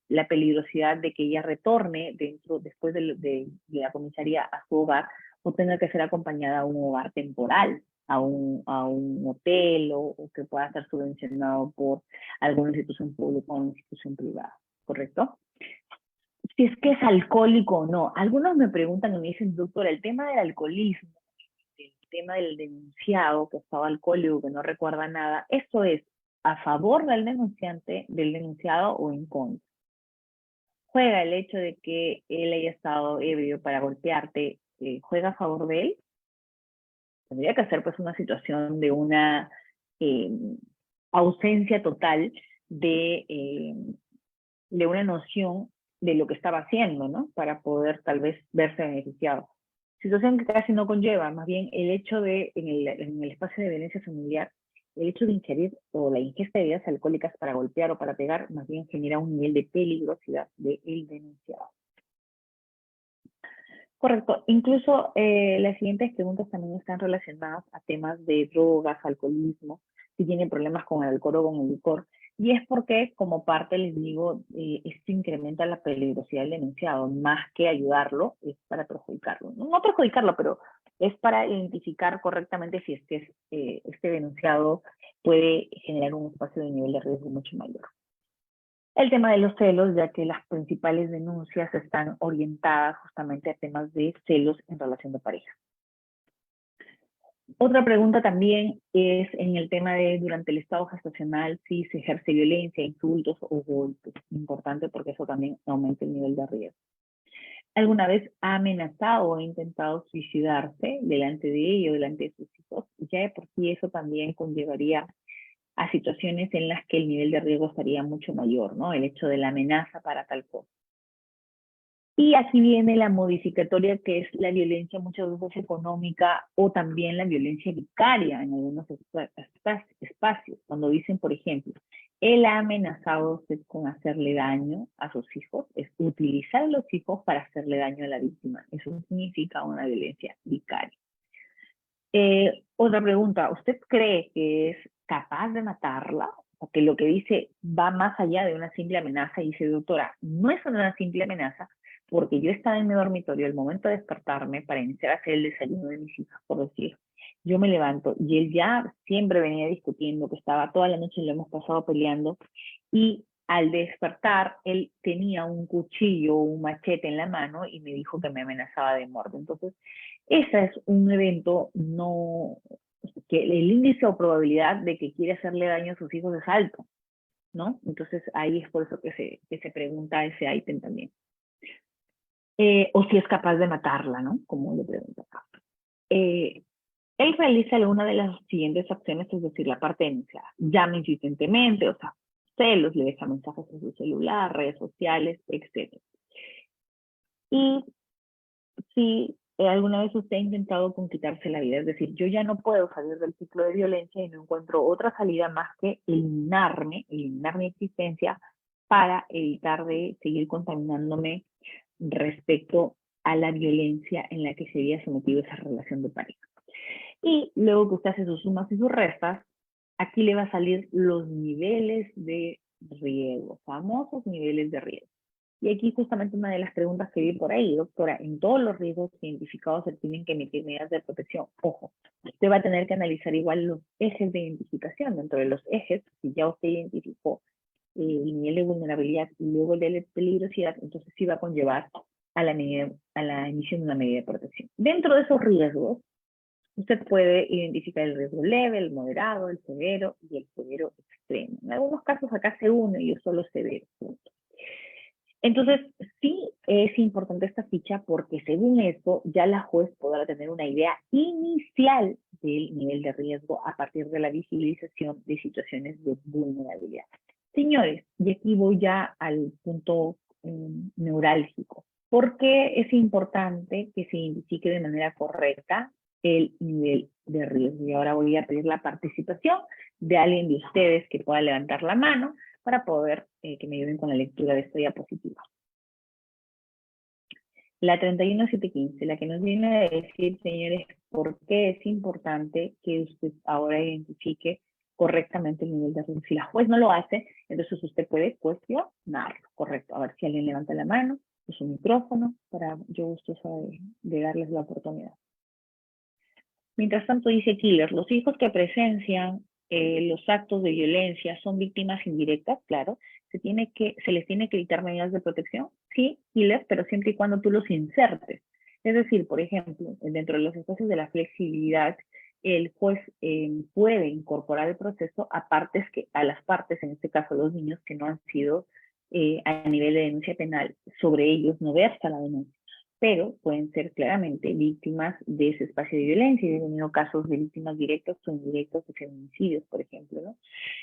la peligrosidad de que ella retorne después de la comisaría a su hogar o tenga que ser acompañada a un hogar temporal, a un hotel o que pueda ser subvencionado por alguna institución pública o una institución privada, ¿correcto? Si es que es alcohólico o no. Algunos me preguntan y me dicen, doctora, el tema del alcoholismo, el tema del denunciado que estaba alcohólico, que no recuerda nada, ¿esto es a favor del denunciante, del denunciado o en contra? ¿Juega el hecho de que él haya estado ebrio para golpearte, juega a favor de él? Tendría que ser pues una situación de una eh, ausencia total de una noción de lo que estaba haciendo, ¿no? Para poder tal vez verse beneficiado. Situación que casi no conlleva, más bien el hecho de, en el espacio de violencia familiar, el hecho de ingerir o la ingesta de bebidas alcohólicas para golpear o para pegar, más bien genera un nivel de peligrosidad del denunciado. Correcto. Incluso las siguientes preguntas también están relacionadas a temas de drogas, alcoholismo, si tienen problemas con el alcohol o con el licor. Y es porque, como parte, les digo, esto incrementa la peligrosidad del denunciado, más que ayudarlo, es para perjudicarlo. No perjudicarlo, pero es para identificar correctamente si este denunciado puede generar un espacio de nivel de riesgo mucho mayor. El tema de los celos, ya que las principales denuncias están orientadas justamente a temas de celos en relación de pareja. Otra pregunta también es en el tema de durante el estado gestacional, si se ejerce violencia, insultos o golpes. Importante porque eso también aumenta el nivel de riesgo. ¿Alguna vez ha amenazado o ha intentado suicidarse delante de ella o delante de sus hijos? Ya de por sí eso también conllevaría a situaciones en las que el nivel de riesgo estaría mucho mayor, ¿no? El hecho de la amenaza para tal cosa. Y aquí viene la modificatoria, que es la violencia muchas veces económica o también la violencia vicaria en algunos espacios. Cuando dicen, por ejemplo, él ha amenazado a usted con hacerle daño a sus hijos, es utilizar a los hijos para hacerle daño a la víctima. Eso significa una violencia vicaria. Otra pregunta, ¿usted cree que es capaz de matarla? O que lo que dice va más allá de una simple amenaza y dice, doctora, no es una simple amenaza porque yo estaba en mi dormitorio al momento de despertarme para iniciar a hacer el desayuno de mis hijas, por decir, yo me levanto y él ya siempre venía discutiendo, que estaba toda la noche, lo hemos pasado peleando y al despertar él tenía un cuchillo o un machete en la mano y me dijo que me amenazaba de muerte. Entonces, ese es un evento no, que el índice o probabilidad de que quiere hacerle daño a sus hijos es alto, ¿no? Entonces ahí es por eso que se pregunta ese ítem también. O si es capaz de matarla, ¿no? Como le pregunta acá. Él realiza alguna de las siguientes acciones, es decir, la parte denunciada. Llama insistentemente, o sea, celos, le deja mensajes en su celular, redes sociales, etc. Y si alguna vez usted ha intentado con quitarse la vida, es decir, yo ya no puedo salir del ciclo de violencia y no encuentro otra salida más que eliminar mi existencia para evitar de seguir contaminándome respecto a la violencia en la que se había sometido esa relación de pareja. Y luego que usted hace sus sumas y sus restas, aquí le va a salir los niveles de riesgo, famosos niveles de riesgo. Y aquí justamente una de las preguntas que vi por ahí, doctora, en todos los riesgos identificados se tienen que emitir medidas de protección. Ojo, usted va a tener que analizar igual los ejes de identificación. Dentro de los ejes, si ya usted identificó el nivel de vulnerabilidad y luego el de peligrosidad, entonces sí va a conllevar a la emisión de una medida de protección. Dentro de esos riesgos, usted puede identificar el riesgo leve, el moderado, el severo y el severo extremo. En algunos casos acá se une y yo solo severo. Punto. Entonces, sí es importante esta ficha porque según esto ya la juez podrá tener una idea inicial del nivel de riesgo a partir de la visibilización de situaciones de vulnerabilidad. Señores, y aquí voy ya al punto neurálgico. ¿Por qué es importante que se identifique de manera correcta el nivel de riesgo? Y ahora voy a pedir la participación de alguien de ustedes que pueda levantar la mano para poder que me ayuden con la lectura de esta diapositiva. La 31715, la que nos viene a decir, señores, por qué es importante que usted ahora identifique correctamente el nivel de riesgo. Si la juez no lo hace, entonces usted puede cuestionarlo, correcto. A ver si alguien levanta la mano, su micrófono, para yo gustosa de darles la oportunidad. Mientras tanto, dice Killer, los hijos que presencian los actos de violencia son víctimas indirectas, claro. Se les tiene que dictar medidas de protección, sí, Killer, pero siempre y cuando tú los insertes. Es decir, por ejemplo, dentro de los espacios de la flexibilidad, el juez puede incorporar el proceso a las partes, en este caso los niños que no han sido a nivel de denuncia penal, sobre ellos no versa la denuncia, pero pueden ser claramente víctimas de ese espacio de violencia. Y he tenido casos de víctimas directas o indirectas de feminicidios, por ejemplo, ¿no?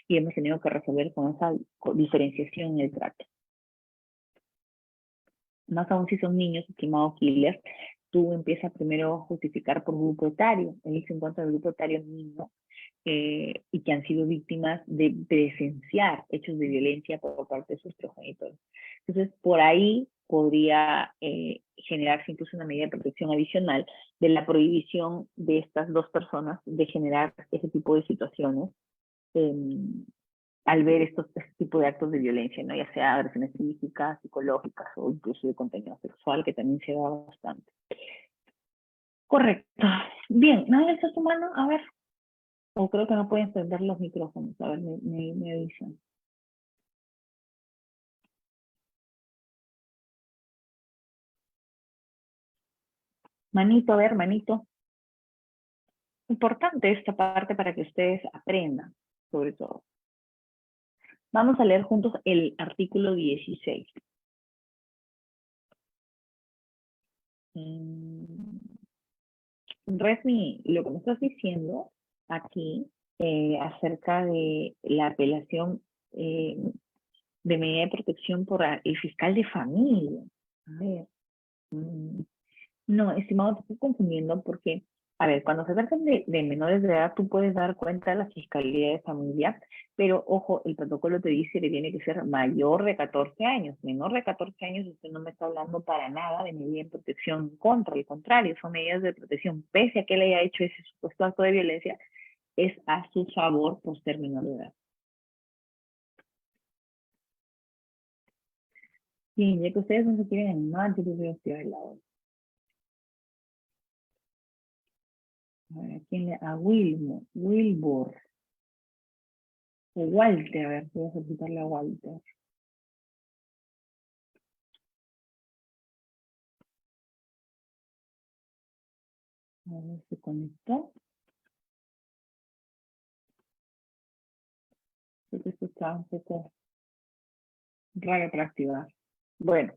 Y hemos tenido que resolver con esa diferenciación en el trato. Más aún si son niños, estimado Killer, tú empiezas primero a justificar por grupo etario. Él dice en cuanto al grupo etario niño, y que han sido víctimas de presenciar hechos de violencia por parte de sus progenitores. Entonces, por ahí podría generarse incluso una medida de protección adicional de la prohibición de estas dos personas de generar ese tipo de situaciones al ver este tipo de actos de violencia, ¿no? Ya sea agresiones físicas, psicológicas o incluso de contenido sexual, que también se da bastante. Correcto. Bien, ¿nadie está su mano? A ver. O creo que no pueden encender los micrófonos. A ver, me dicen. Manito, a ver, manito. Importante esta parte para que ustedes aprendan, sobre todo. Vamos a leer juntos el artículo 16. Resmi, lo que me estás diciendo aquí acerca de la apelación de medida de protección por el fiscal de familia. A ver. No, estimado, te estoy confundiendo porque, a ver, cuando se trata de menores de edad, tú puedes dar cuenta de la Fiscalía de Familia, pero ojo, el protocolo te dice que tiene que ser mayor de 14 años. Menor de 14 años, usted no me está hablando para nada de medida de protección contra, al contrario, son medidas de protección, pese a que él haya hecho ese supuesto acto de violencia, es a su favor por ser menor de edad. Bien, ya que ustedes no se quieren animar, yo les voy a estudiar el lado. A ver, a Wilbur. O Walter, a ver, voy a solicitarle a Walter. A ver, se conectó. Creo que esto está un poco raro para activar. Bueno,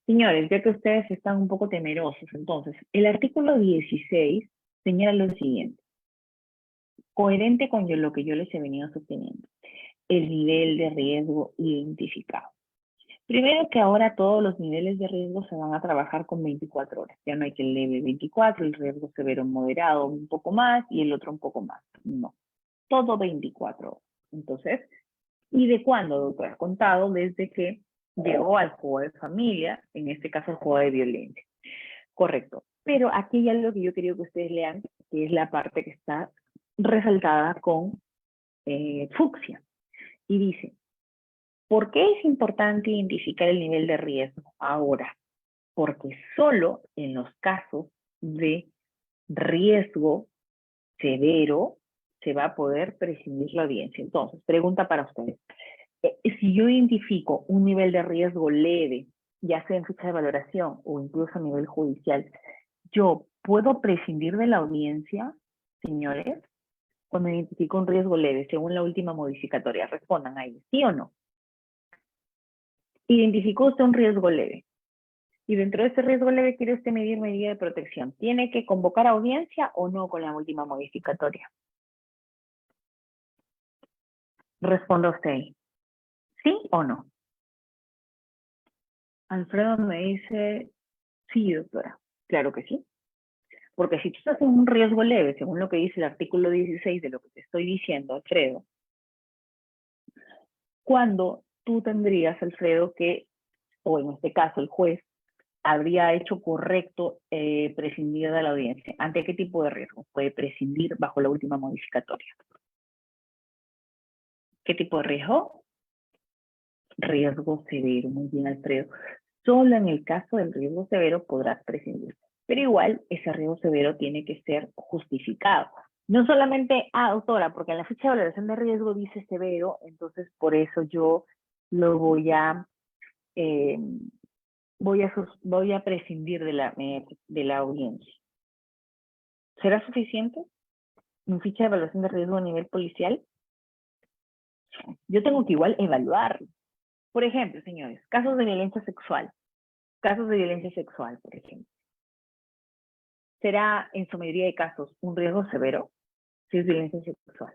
señores, ya que ustedes están un poco temerosos, entonces, el artículo 16 señala lo siguiente, coherente con lo que yo les he venido sosteniendo, el nivel de riesgo identificado. Primero que ahora todos los niveles de riesgo se van a trabajar con 24 horas. Ya no hay que el leve 24, el riesgo severo moderado un poco más y el otro un poco más. No, todo 24 horas. Entonces, ¿y de cuándo, doctora? Contado desde que llegó al juego de familia, en este caso el juego de violencia. Correcto. Pero aquí hay algo que yo quería que ustedes lean, que es la parte que está resaltada con fucsia. Y dice, ¿por qué es importante identificar el nivel de riesgo ahora? Porque solo en los casos de riesgo severo se va a poder prescindir la audiencia. Entonces, pregunta para ustedes. Si yo identifico un nivel de riesgo leve, ya sea en ficha de valoración o incluso a nivel judicial, ¿yo puedo prescindir de la audiencia, señores? Cuando identifico un riesgo leve, según la última modificatoria, respondan ahí, ¿sí o no? Identificó usted un riesgo leve. Y dentro de ese riesgo leve quiere usted medir medida de protección. ¿Tiene que convocar audiencia o no con la última modificatoria? Responda usted ahí. ¿Sí o no? Alfredo me dice, sí, doctora. Claro que sí. Porque si tú estás en un riesgo leve, según lo que dice el artículo 16 de lo que te estoy diciendo, Alfredo, ¿cuándo tú tendrías, Alfredo, que, o en este caso el juez, habría hecho correcto prescindir de la audiencia? ¿Ante qué tipo de riesgo puede prescindir bajo la última modificatoria? ¿Qué tipo de riesgo? Riesgo severo. Muy bien, Alfredo. Solo en el caso del riesgo severo podrás prescindir. Pero igual ese riesgo severo tiene que ser justificado. No solamente, doctora, porque en la ficha de valoración de riesgo dice severo, entonces por eso yo lo eh, voy a prescindir de la audiencia. ¿Será suficiente mi ficha de evaluación de riesgo a nivel policial? Yo tengo que igual evaluarlo. Por ejemplo, señores, casos de violencia sexual. Casos de violencia sexual, por ejemplo. ¿Será en su mayoría de casos un riesgo severo si es violencia sexual?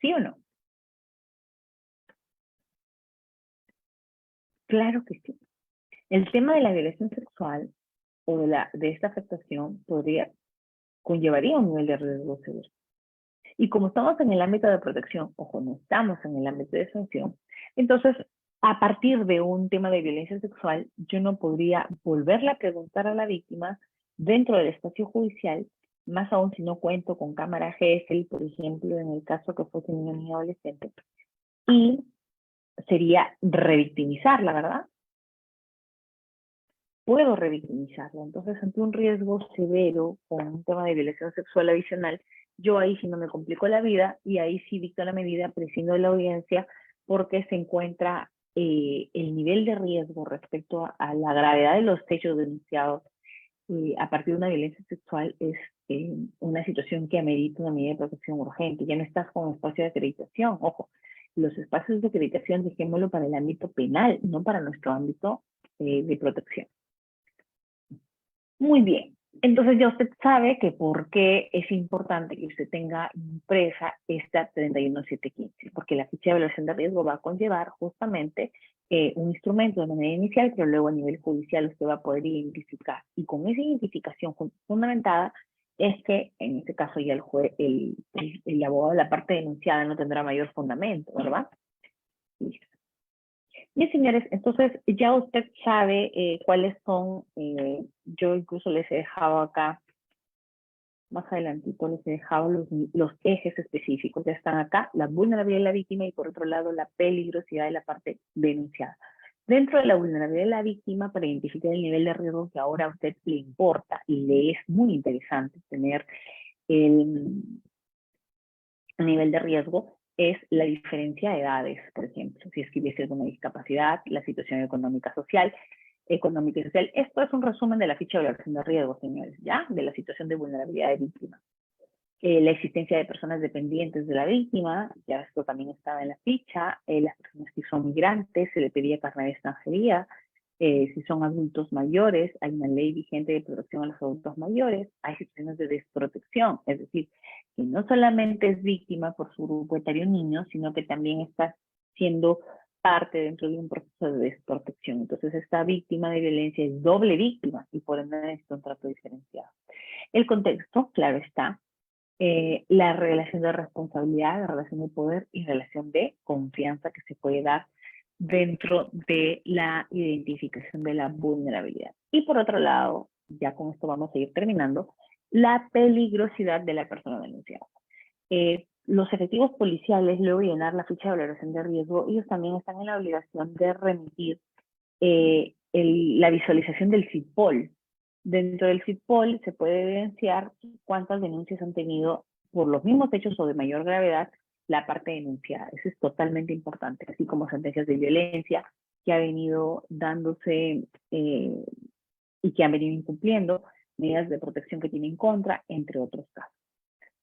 ¿Sí o no? Claro que sí. El tema de la violación sexual o de esta afectación conllevaría un nivel de riesgo severo. Y como estamos en el ámbito de protección, ojo, no estamos en el ámbito de sanción, entonces, a partir de un tema de violencia sexual, yo no podría volverle a preguntar a la víctima dentro del espacio judicial, más aún si no cuento con cámara GESEL, por ejemplo, en el caso que fuese un niño adolescente, y sería revictimizarla, ¿verdad? Puedo revictimizarla. Entonces, ante un riesgo severo con un tema de violación sexual adicional, yo ahí sí no me complico la vida y ahí sí dicto la medida, prescindo de la audiencia porque se encuentra el nivel de riesgo respecto a la gravedad de los hechos denunciados a partir de una violencia sexual es una situación que amerita una medida de protección urgente. Ya no estás con espacio de acreditación. Ojo, los espacios de acreditación dejémoslo para el ámbito penal, no para nuestro ámbito de protección. Muy bien. Entonces ya usted sabe que por qué es importante que usted tenga impresa esta 31715, porque la ficha de evaluación de riesgo va a conllevar justamente un instrumento de manera inicial, pero luego a nivel judicial usted va a poder identificar. Y con esa identificación fundamentada es que en este caso ya el abogado de la parte denunciada no tendrá mayor fundamento, ¿verdad? Listo. Bien, señores, entonces ya usted sabe cuáles son, yo incluso les he dejado acá, más adelantito les he dejado los ejes específicos, ya están acá, la vulnerabilidad de la víctima y por otro lado la peligrosidad de la parte denunciada. Dentro de la vulnerabilidad de la víctima, para identificar el nivel de riesgo que ahora a usted le importa y le es muy interesante tener el nivel de riesgo, es la diferencia de edades, por ejemplo, si es que hubiese alguna discapacidad, la situación económica y social. Esto es un resumen de la ficha de valoración de riesgo, señores, ¿ya? De la situación de vulnerabilidad de víctima. La existencia de personas dependientes de la víctima, ya esto también estaba en la ficha, las personas que son migrantes, se le pedía carnet de extranjería, si son adultos mayores, hay una ley vigente de protección a los adultos mayores, hay situaciones de desprotección, es decir, que no solamente es víctima por su grupo etario niño, sino que también está siendo parte dentro de un proceso de desprotección. Entonces, esta víctima de violencia es doble víctima y por ende necesita un trato diferenciado. El contexto, claro está, la relación de responsabilidad, la relación de poder y relación de confianza que se puede dar dentro de la identificación de la vulnerabilidad. Y por otro lado, ya con esto vamos a ir terminando, la peligrosidad de la persona denunciada. Los efectivos policiales, luego de llenar la ficha de valoración de riesgo, ellos también están en la obligación de remitir la visualización del CIPOL. Dentro del CIPOL se puede evidenciar cuántas denuncias han tenido por los mismos hechos o de mayor gravedad la parte denunciada. Eso es totalmente importante, así como sentencias de violencia que ha venido dándose y que han venido incumpliendo, medidas de protección que tiene en contra, entre otros casos.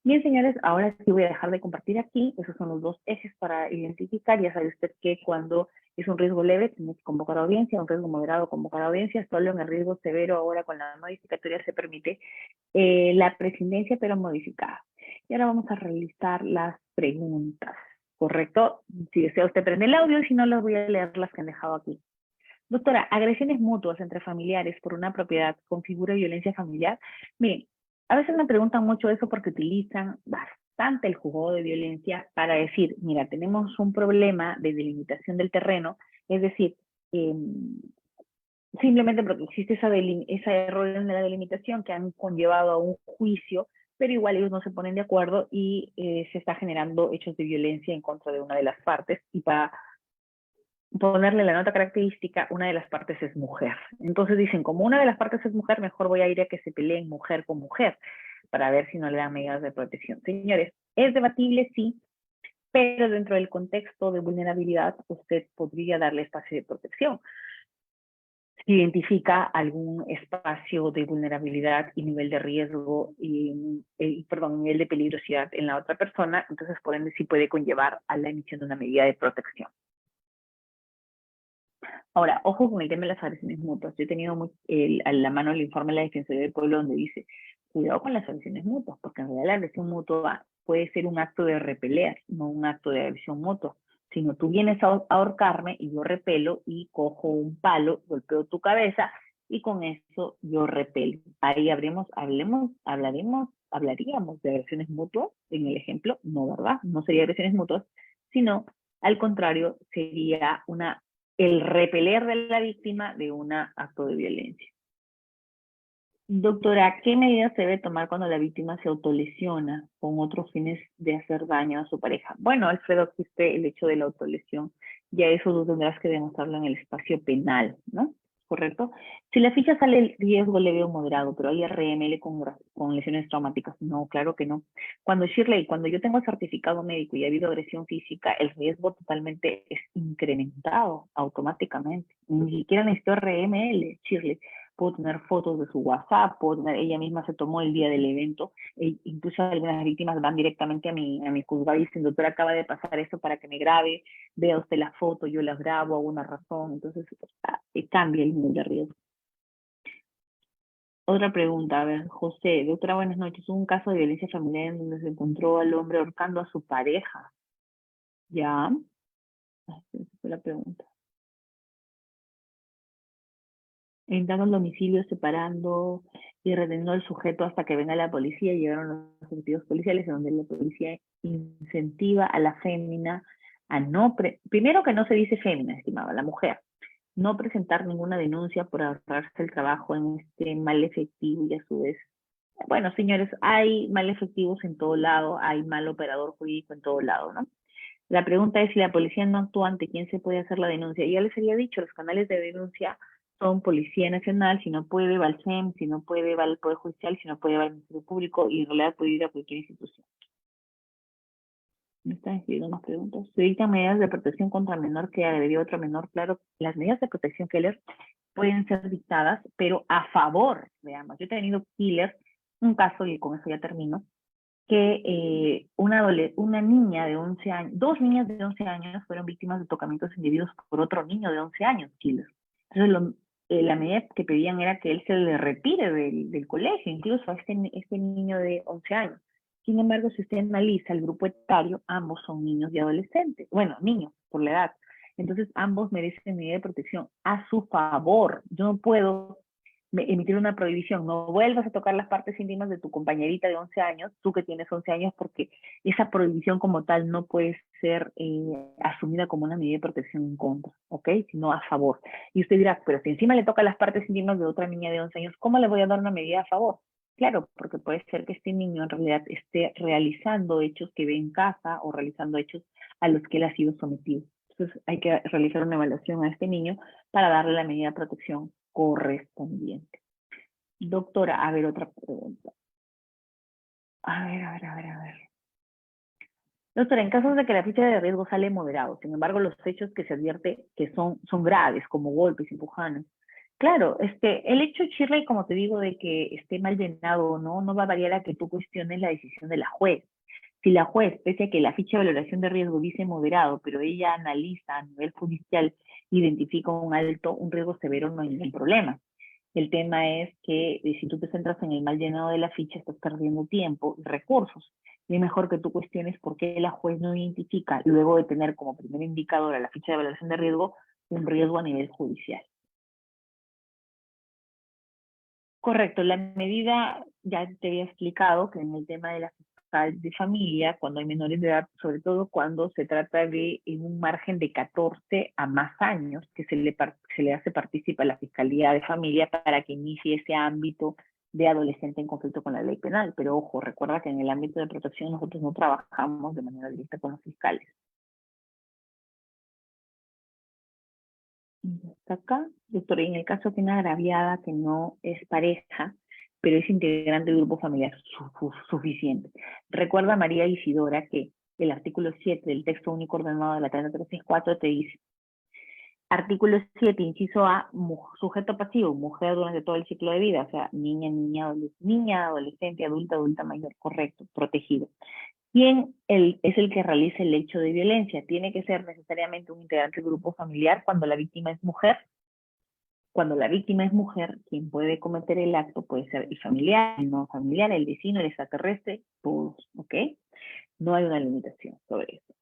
Bien, señores, ahora sí voy a dejar de compartir aquí. Esos son los dos ejes para identificar. Ya sabe usted que cuando es un riesgo leve, tiene que convocar audiencia, un riesgo moderado, convocar audiencia. Solo en el riesgo severo, ahora con la modificatoria se permite la prescindencia, pero modificada. Y ahora vamos a realizar las preguntas, ¿correcto? Si desea usted prende el audio, si no, las voy a leer las que han dejado aquí. Doctora, agresiones mutuas entre familiares por una propiedad configura violencia familiar. Miren, a veces me preguntan mucho eso porque utilizan bastante el juzgado de violencia para decir, mira, tenemos un problema de delimitación del terreno, es decir, simplemente porque existe ese error en la delimitación que han conllevado a un juicio, pero igual ellos no se ponen de acuerdo y se está generando hechos de violencia en contra de una de las partes y para ponerle la nota característica, una de las partes es mujer. Entonces dicen, como una de las partes es mujer, mejor voy a ir a que se peleen mujer con mujer, para ver si no le dan medidas de protección. Señores, es debatible, sí, pero dentro del contexto de vulnerabilidad, usted podría darle espacio de protección. Si identifica algún espacio de vulnerabilidad y nivel de riesgo perdón, nivel de peligrosidad en la otra persona, entonces por ende sí puede conllevar a la emisión de una medida de protección. Ahora, ojo con el tema de las agresiones mutuas. Yo he tenido a la mano el informe de la Defensoría del Pueblo donde dice, cuidado con las agresiones mutuas, porque en realidad la agresión mutua puede ser un acto de repeler, no un acto de agresión mutua. Sino tú vienes a ahorcarme y yo repelo y cojo un palo, golpeo tu cabeza y con eso yo repelo. Ahí hablaríamos de agresiones mutuas en el ejemplo, no, ¿verdad? No sería agresiones mutuas, sino al contrario, sería el repeler de la víctima de un acto de violencia. Doctora, ¿qué medidas se debe tomar cuando la víctima se autolesiona con otros fines de hacer daño a su pareja? Bueno, Alfredo, existe el hecho de la autolesión. Ya eso tú tendrás que demostrarlo en el espacio penal, ¿no? ¿Correcto? Si la ficha sale el riesgo leve o moderado, pero hay RML con lesiones traumáticas, no, claro que no. Cuando Shirley, cuando yo tengo certificado médico y ha habido agresión física, el riesgo totalmente es incrementado automáticamente. Ni siquiera necesito RML, Shirley. Puedo tener fotos de su WhatsApp, ella misma se tomó el día del evento, incluso algunas víctimas van directamente a mi juzgado y dicen, doctora, acaba de pasar esto para que me grabe, vea usted la foto, yo las grabo, hago una razón, entonces cambia el nivel de riesgo. Otra pregunta, a ver, José, doctora, buenas noches. Hubo un caso de violencia familiar en donde se encontró al hombre ahorcando a su pareja. ¿Ya? Esa fue la pregunta. Entrando al domicilio, separando y reteniendo al sujeto hasta que venga la policía. Llegaron los efectivos policiales, en donde la policía incentiva a la fémina a primero que no se dice fémina, estimada, la mujer, no presentar ninguna denuncia por ahorrarse el trabajo en este mal efectivo y a su vez, bueno, señores, hay mal efectivos en todo lado, hay mal operador jurídico en todo lado, ¿no? La pregunta es si la policía no actúa, ¿ante quién se puede hacer la denuncia? Ya les había dicho, los canales de denuncia son Policía Nacional, si no puede va al SEM, si no puede va al Poder Judicial, si no puede va al Ministerio Público y en realidad puede ir a cualquier institución. ¿Me están escribiendo más preguntas? Se dictan medidas de protección contra menor que agredió a otro menor. Claro, las medidas de protección, Keller, pueden ser dictadas, pero a favor de ambas. Yo he tenido, Keller, un caso, y con eso ya termino, que una niña de 11 años, dos niñas de 11 años fueron víctimas de tocamientos indebidos por otro niño de 11 años, Killer. Entonces, la medida que pedían era que él se le retire del colegio, incluso a este niño de 11 años. Sin embargo, si usted analiza el grupo etario, ambos son niños y adolescentes. Bueno, niños, por la edad. Entonces, ambos merecen medida de protección a su favor. Yo no puedo emitir una prohibición, no vuelvas a tocar las partes íntimas de tu compañerita de 11 años, tú que tienes 11 años, porque esa prohibición como tal no puede ser asumida como una medida de protección en contra, ¿ok? Sino a favor. Y usted dirá, pero si encima le toca las partes íntimas de otra niña de 11 años, ¿cómo le voy a dar una medida a favor? Claro, porque puede ser que este niño en realidad esté realizando hechos que ve en casa o realizando hechos a los que él ha sido sometido. Entonces hay que realizar una evaluación a este niño para darle la medida de protección correspondiente. Doctora, a ver, otra pregunta. A ver. Doctora, en caso de que la ficha de riesgo sale moderado, sin embargo, los hechos que se advierte que son graves, como golpes, empujones. Claro, el hecho, Shirley, como te digo, de que esté mal llenado o no va a variar a que tú cuestiones la decisión de la juez. Si la juez, pese a que la ficha de valoración de riesgo dice moderado, pero ella analiza a nivel judicial, identifica un riesgo severo, no hay ningún problema. El tema es que si tú te centras en el mal llenado de la ficha, estás perdiendo tiempo y recursos. Y es mejor que tú cuestiones por qué la juez no identifica, luego de tener como primer indicador a la ficha de evaluación de riesgo, un riesgo a nivel judicial. Correcto, la medida, ya te había explicado que en el tema de la fiscal de familia, cuando hay menores de edad, sobre todo cuando se trata de en un margen de 14 a más años, que se le hace partícipe a la Fiscalía de Familia para que inicie ese ámbito de adolescente en conflicto con la ley penal. Pero ojo, recuerda que en el ámbito de protección nosotros no trabajamos de manera directa con los fiscales. Hasta acá, doctor, en el caso de una agraviada que no es pareja, pero es integrante del grupo familiar suficiente. Recuerda, María Isidora, que el artículo 7 del texto único ordenado de la 3364 te dice: artículo 7, inciso A, sujeto pasivo, mujer durante todo el ciclo de vida, o sea, niña, adolescente, adulta, adulta mayor, correcto, protegido. ¿Quién es el que realiza el hecho de violencia? ¿Tiene que ser necesariamente un integrante del grupo familiar cuando la víctima es mujer? Cuando la víctima es mujer, quien puede cometer el acto puede ser el familiar, el no familiar, el vecino, el extraterrestre, todos, ¿ok? No hay una limitación sobre eso.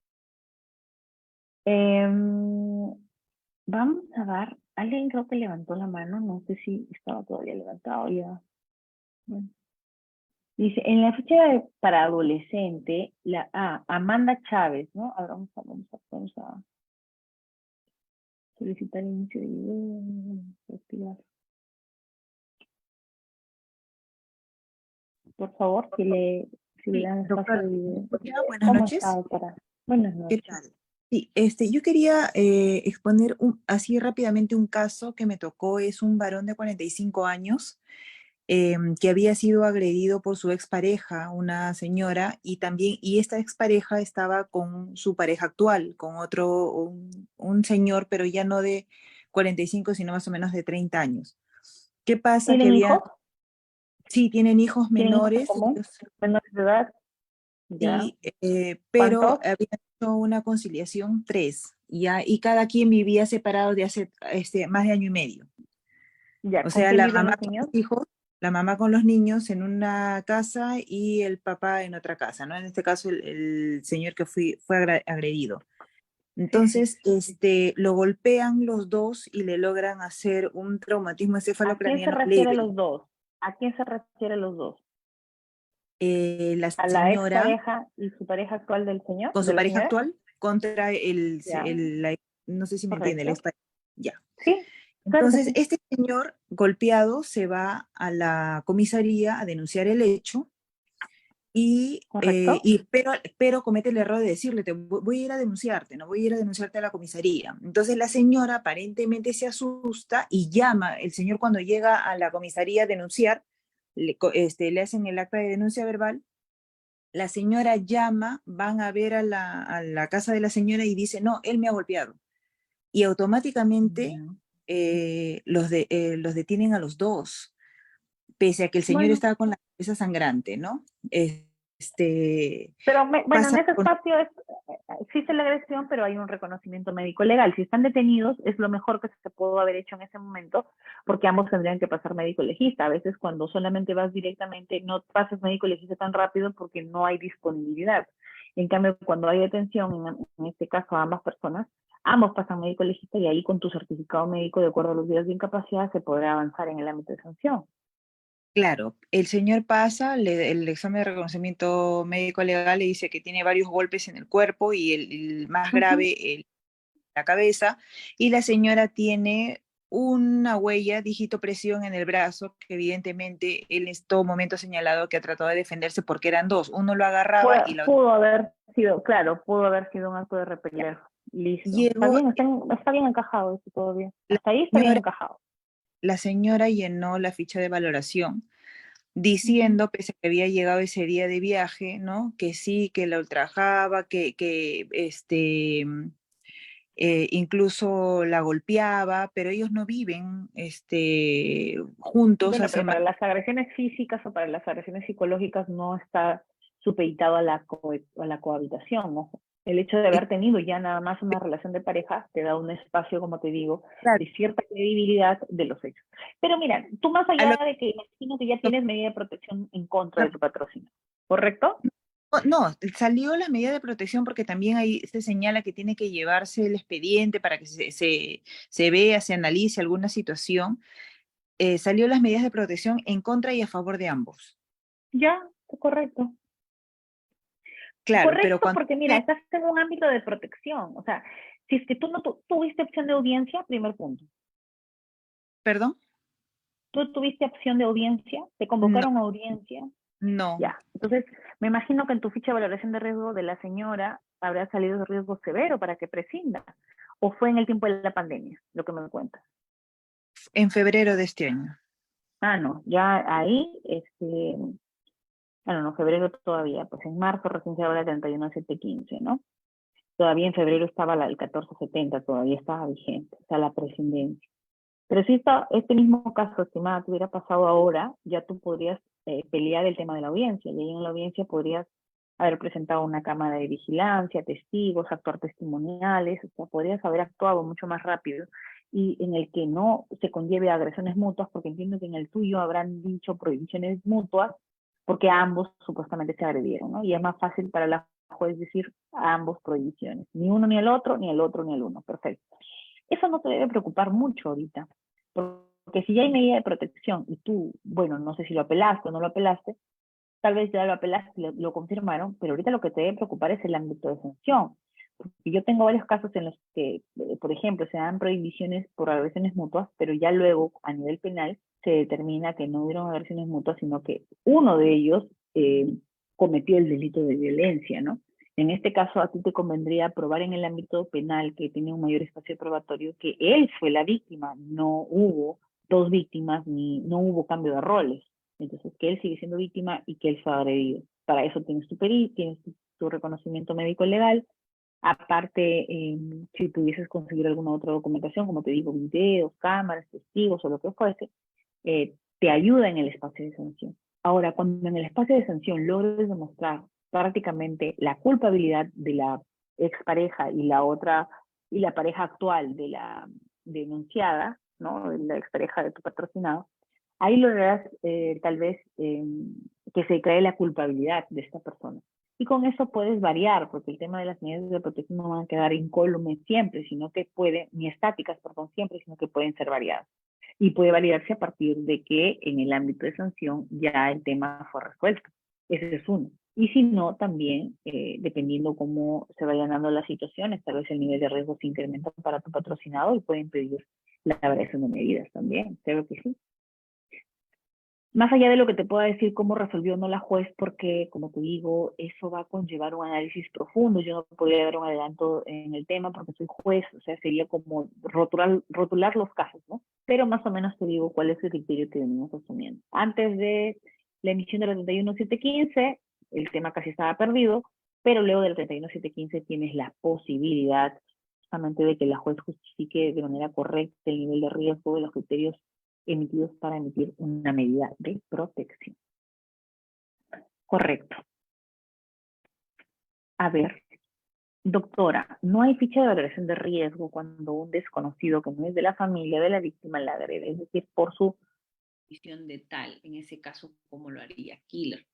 Vamos a dar, alguien creo que levantó la mano, no sé si estaba todavía levantado ya. Bueno. Dice, en la ficha para adolescente, Amanda Chávez, ¿no? Ahora vamos a solicitar inicio de video, por favor, si le Sí, dan espacio doctora, de ¿me video. escucha? Buenas ¿Cómo noches. está, doctora? Buenas ¿Qué noches. tal? Sí, yo quería exponer así rápidamente un caso que me tocó. Es un varón de 45 años que había sido agredido por su expareja, una señora, y esta expareja estaba con su pareja actual, con un señor, pero ya no de 45, sino más o menos de 30 años. ¿Qué pasa? Que ¿Tienen hijos? sí, tienen hijos ¿Tienen hijos en menores, común? ¿Menores de edad? Ya. sí, pero ¿Cuántos? había hecho una conciliación tres, ya, y cada quien vivía separado de hace más de año y medio. Ya. O ¿Con sea, quién la viven mamá los con niños? los hijos, la mamá con los niños en una casa y el papá en otra casa, ¿no? En este caso, el señor que fue agredido. Sí, sí. Entonces, lo golpean los dos y le logran hacer un traumatismo ¿A quién se encefalocraniano refiere leve. los dos? ¿A quién se refiere los dos? La ¿A la señora expareja y su pareja actual del señor, con de su la pareja señora? actual contra Ya. no sé si me entiende, la Correcto. expareja. Ya. Sí, claro que Entonces, sí. este señor golpeado se va a la comisaría a denunciar el hecho Correcto. pero comete el error de decirle: voy a ir a denunciarte, no voy a ir a denunciarte a la comisaría. Entonces la señora aparentemente se asusta y llama. El señor, cuando llega a la comisaría a denunciar, le hacen el acta de denuncia verbal. La señora llama, van a ver a la casa de la señora y dice: no, él me ha golpeado. Y automáticamente Ya. los detienen a los dos, pese a que el señor Bueno, estaba con la cabeza sangrante, ¿no? pero bueno, en Pasa ese con... espacio existe la agresión, pero hay un reconocimiento médico legal. Si están detenidos, es lo mejor que se pudo haber hecho en ese momento, porque ambos tendrían que pasar médico legista. A veces cuando solamente vas directamente, no pasas médico legista tan rápido porque no hay disponibilidad. En cambio, cuando hay detención, en este caso a ambas personas, ambos pasan médico legista y ahí con tu certificado médico, de acuerdo a los días de incapacidad, se podrá avanzar en el ámbito de sanción. Claro, el señor pasa, el examen de reconocimiento médico legal le dice que tiene varios golpes en el cuerpo y el más Uh -huh. grave, la cabeza, y la señora tiene una huella, dígito presión en el brazo, que evidentemente él en todo momento ha señalado que ha tratado de defenderse porque eran dos, uno lo agarraba y la otra... Pudo haber sido, claro, pudo haber sido un acto de Ya. repeler. Listo. Está Llegó bien, está bien encajado eso todo bien. la Hasta ahí está bien señora, encajado. la señora llenó la ficha de valoración Uh -huh. diciendo, pese a que había llegado ese día de viaje, ¿no? Que sí, que la ultrajaba, incluso la golpeaba, pero ellos no viven juntos Bueno, hace pero más. para las agresiones físicas o para las agresiones psicológicas no está supeditado a a la cohabitación, ojo. El hecho de eh, haber tenido ya nada más una relación de pareja te da un espacio, como te digo, claro, de cierta credibilidad de los hechos. Pero mira, tú más a lo- allá de que imagino que ya tienes medida de protección en contra de tu patrocinio, ¿correcto? no, salió la medida de protección porque también ahí se señala que tiene que llevarse el expediente para que se vea, se analice alguna situación. Salió las medidas de protección en contra y a favor de ambos. Ya, correcto. Claro, pero Correcto, cuando... porque mira, estás en un ámbito de protección. O sea, si es que tú no tuviste opción de audiencia, primer punto. ¿Perdón? Tú tuviste opción de audiencia, te No, convocaron a audiencia, no. ya. Entonces, me imagino que en tu ficha de valoración de riesgo de la señora habrá salido de riesgo severo para que prescinda. ¿O fue en el tiempo de la pandemia, lo que me cuentas? En febrero de este año. Ah, no, ya ahí, bueno, no, febrero todavía, pues en marzo recién se habla del 31715, ¿no? Todavía en febrero estaba el 1470, todavía estaba vigente, o sea, la presidencia. Pero si este mismo caso, estimada, te hubiera pasado ahora, ya tú podrías pelear el tema de la audiencia, y ahí en la audiencia podrías haber presentado una cámara de vigilancia, testigos, actuar testimoniales, o sea, podrías haber actuado mucho más rápido y en el que no se conlleve agresiones mutuas, porque entiendo que en el tuyo habrán dicho prohibiciones mutuas, porque ambos supuestamente se agredieron, ¿no? Y es más fácil para la juez decir a ambos prohibiciones, ni uno ni el otro, ni el otro ni el uno, perfecto. Eso no te debe preocupar mucho ahorita, porque si ya hay medida de protección y tú, bueno, no sé si lo apelaste o no lo apelaste, tal vez ya lo apelaste y lo confirmaron, pero ahorita lo que te debe preocupar es el ámbito de sanción. Porque yo tengo varios casos en los que, por ejemplo, se dan prohibiciones por agresiones mutuas, pero ya luego a nivel penal se determina que no hubieron agresiones mutuas, sino que uno de ellos cometió el delito de violencia, ¿no? En este caso, a ti te convendría probar en el ámbito penal, que tiene un mayor espacio probatorio, que él fue la víctima, no hubo dos víctimas, ni no hubo cambio de roles. Entonces, que él sigue siendo víctima y que él fue agredido. Para eso tienes tu perito, tienes tu reconocimiento médico legal. Aparte, si pudieses conseguir alguna otra documentación, como te digo, videos, cámaras, testigos o lo que fuese, te ayuda en el espacio de sanción. Ahora, cuando en el espacio de sanción logres demostrar prácticamente la culpabilidad de la expareja y la otra, y la pareja actual de la denunciada, ¿no? La expareja de tu patrocinado, ahí lograrás tal vez que se cree la culpabilidad de esta persona. Y con eso puedes variar, porque el tema de las medidas de protección no van a quedar incólumes siempre, sino que pueden, ni estáticas, perdón, siempre, sino que pueden ser variadas. Y puede validarse a partir de que en el ámbito de sanción ya el tema fue resuelto. Ese es uno. Y si no, también, dependiendo cómo se vayan dando las situaciones, tal vez el nivel de riesgo se incrementa para tu patrocinado y pueden pedir la variación de medidas también. Creo que sí. Más allá de lo que te pueda decir cómo resolvió o no la juez, porque, como te digo, eso va a conllevar un análisis profundo. Yo no podría dar un adelanto en el tema porque soy juez, o sea, sería como rotular los casos, ¿no? Pero más o menos te digo cuál es el criterio que venimos asumiendo. Antes de la emisión de la 31715, el tema casi estaba perdido, pero luego del 31715 tienes la posibilidad justamente de que la juez justifique de manera correcta el nivel de riesgo de los criterios emitidos para emitir una medida de protección. Correcto. A ver, doctora, no hay ficha de valoración de riesgo cuando un desconocido que no es de la familia de la víctima la agrede, es decir, por su condición de tal, en ese caso, ¿cómo lo haría Killer?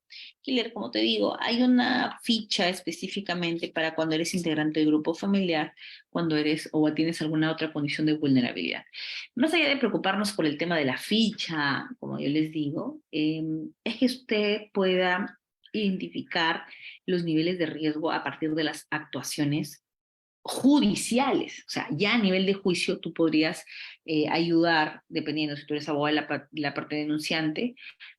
Killer, como te digo, hay una ficha específicamente para cuando eres integrante del grupo familiar, cuando eres o tienes alguna otra condición de vulnerabilidad. Más allá de preocuparnos por el tema de la ficha, como yo les digo, es que usted pueda identificar los niveles de riesgo a partir de las actuaciones judiciales. O sea, ya a nivel de juicio tú podrías ayudar, dependiendo si tú eres abogado de la parte denunciante,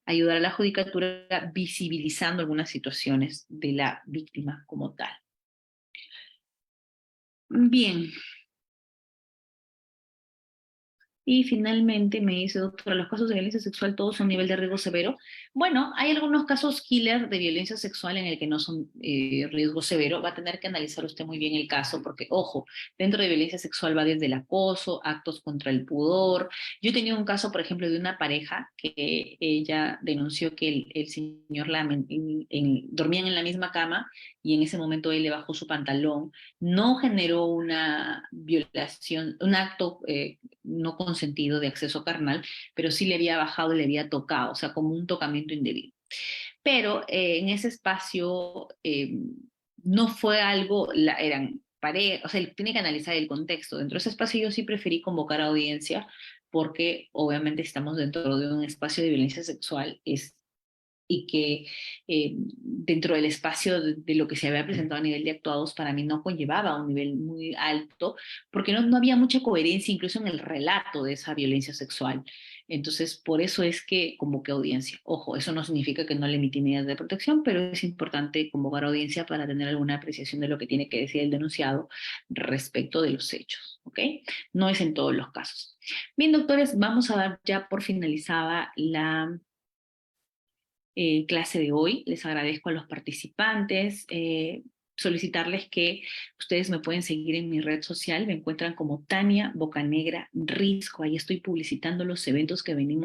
ayudar a la judicatura visibilizando algunas situaciones de la víctima como tal. Bien. Y finalmente me dice, doctora, ¿los casos de violencia sexual todos son nivel de riesgo severo? Bueno, hay algunos casos killer de violencia sexual en el que no son riesgo severo. Va a tener que analizar usted muy bien el caso porque, ojo, dentro de violencia sexual va desde el acoso, actos contra el pudor. Yo tenía un caso, por ejemplo, de una pareja que ella denunció que el señor dormían en la misma cama y en ese momento él le bajó su pantalón. No generó una violación, un acto no consentido de acceso carnal, pero sí le había bajado y le había tocado, o sea, como un tocamiento indebido. Pero en ese espacio no fue algo, eran parejas, o sea, él tiene que analizar el contexto. Dentro de ese espacio yo sí preferí convocar a audiencia porque obviamente estamos dentro de un espacio de violencia sexual, y que dentro del espacio de lo que se había presentado a nivel de actuados para mí no conllevaba un nivel muy alto porque no había mucha coherencia incluso en el relato de esa violencia sexual. Entonces, por eso es que convoqué audiencia. Ojo, eso no significa que no le emití medidas de protección, pero es importante convocar audiencia para tener alguna apreciación de lo que tiene que decir el denunciado respecto de los hechos, ¿ok? No es en todos los casos. Bien, doctores, vamos a dar ya por finalizada la clase de hoy. Les agradezco a los participantes. Solicitarles que ustedes me pueden seguir en mi red social. Me encuentran como Tania Bocanegra Risco. Ahí estoy publicitando los eventos que venimos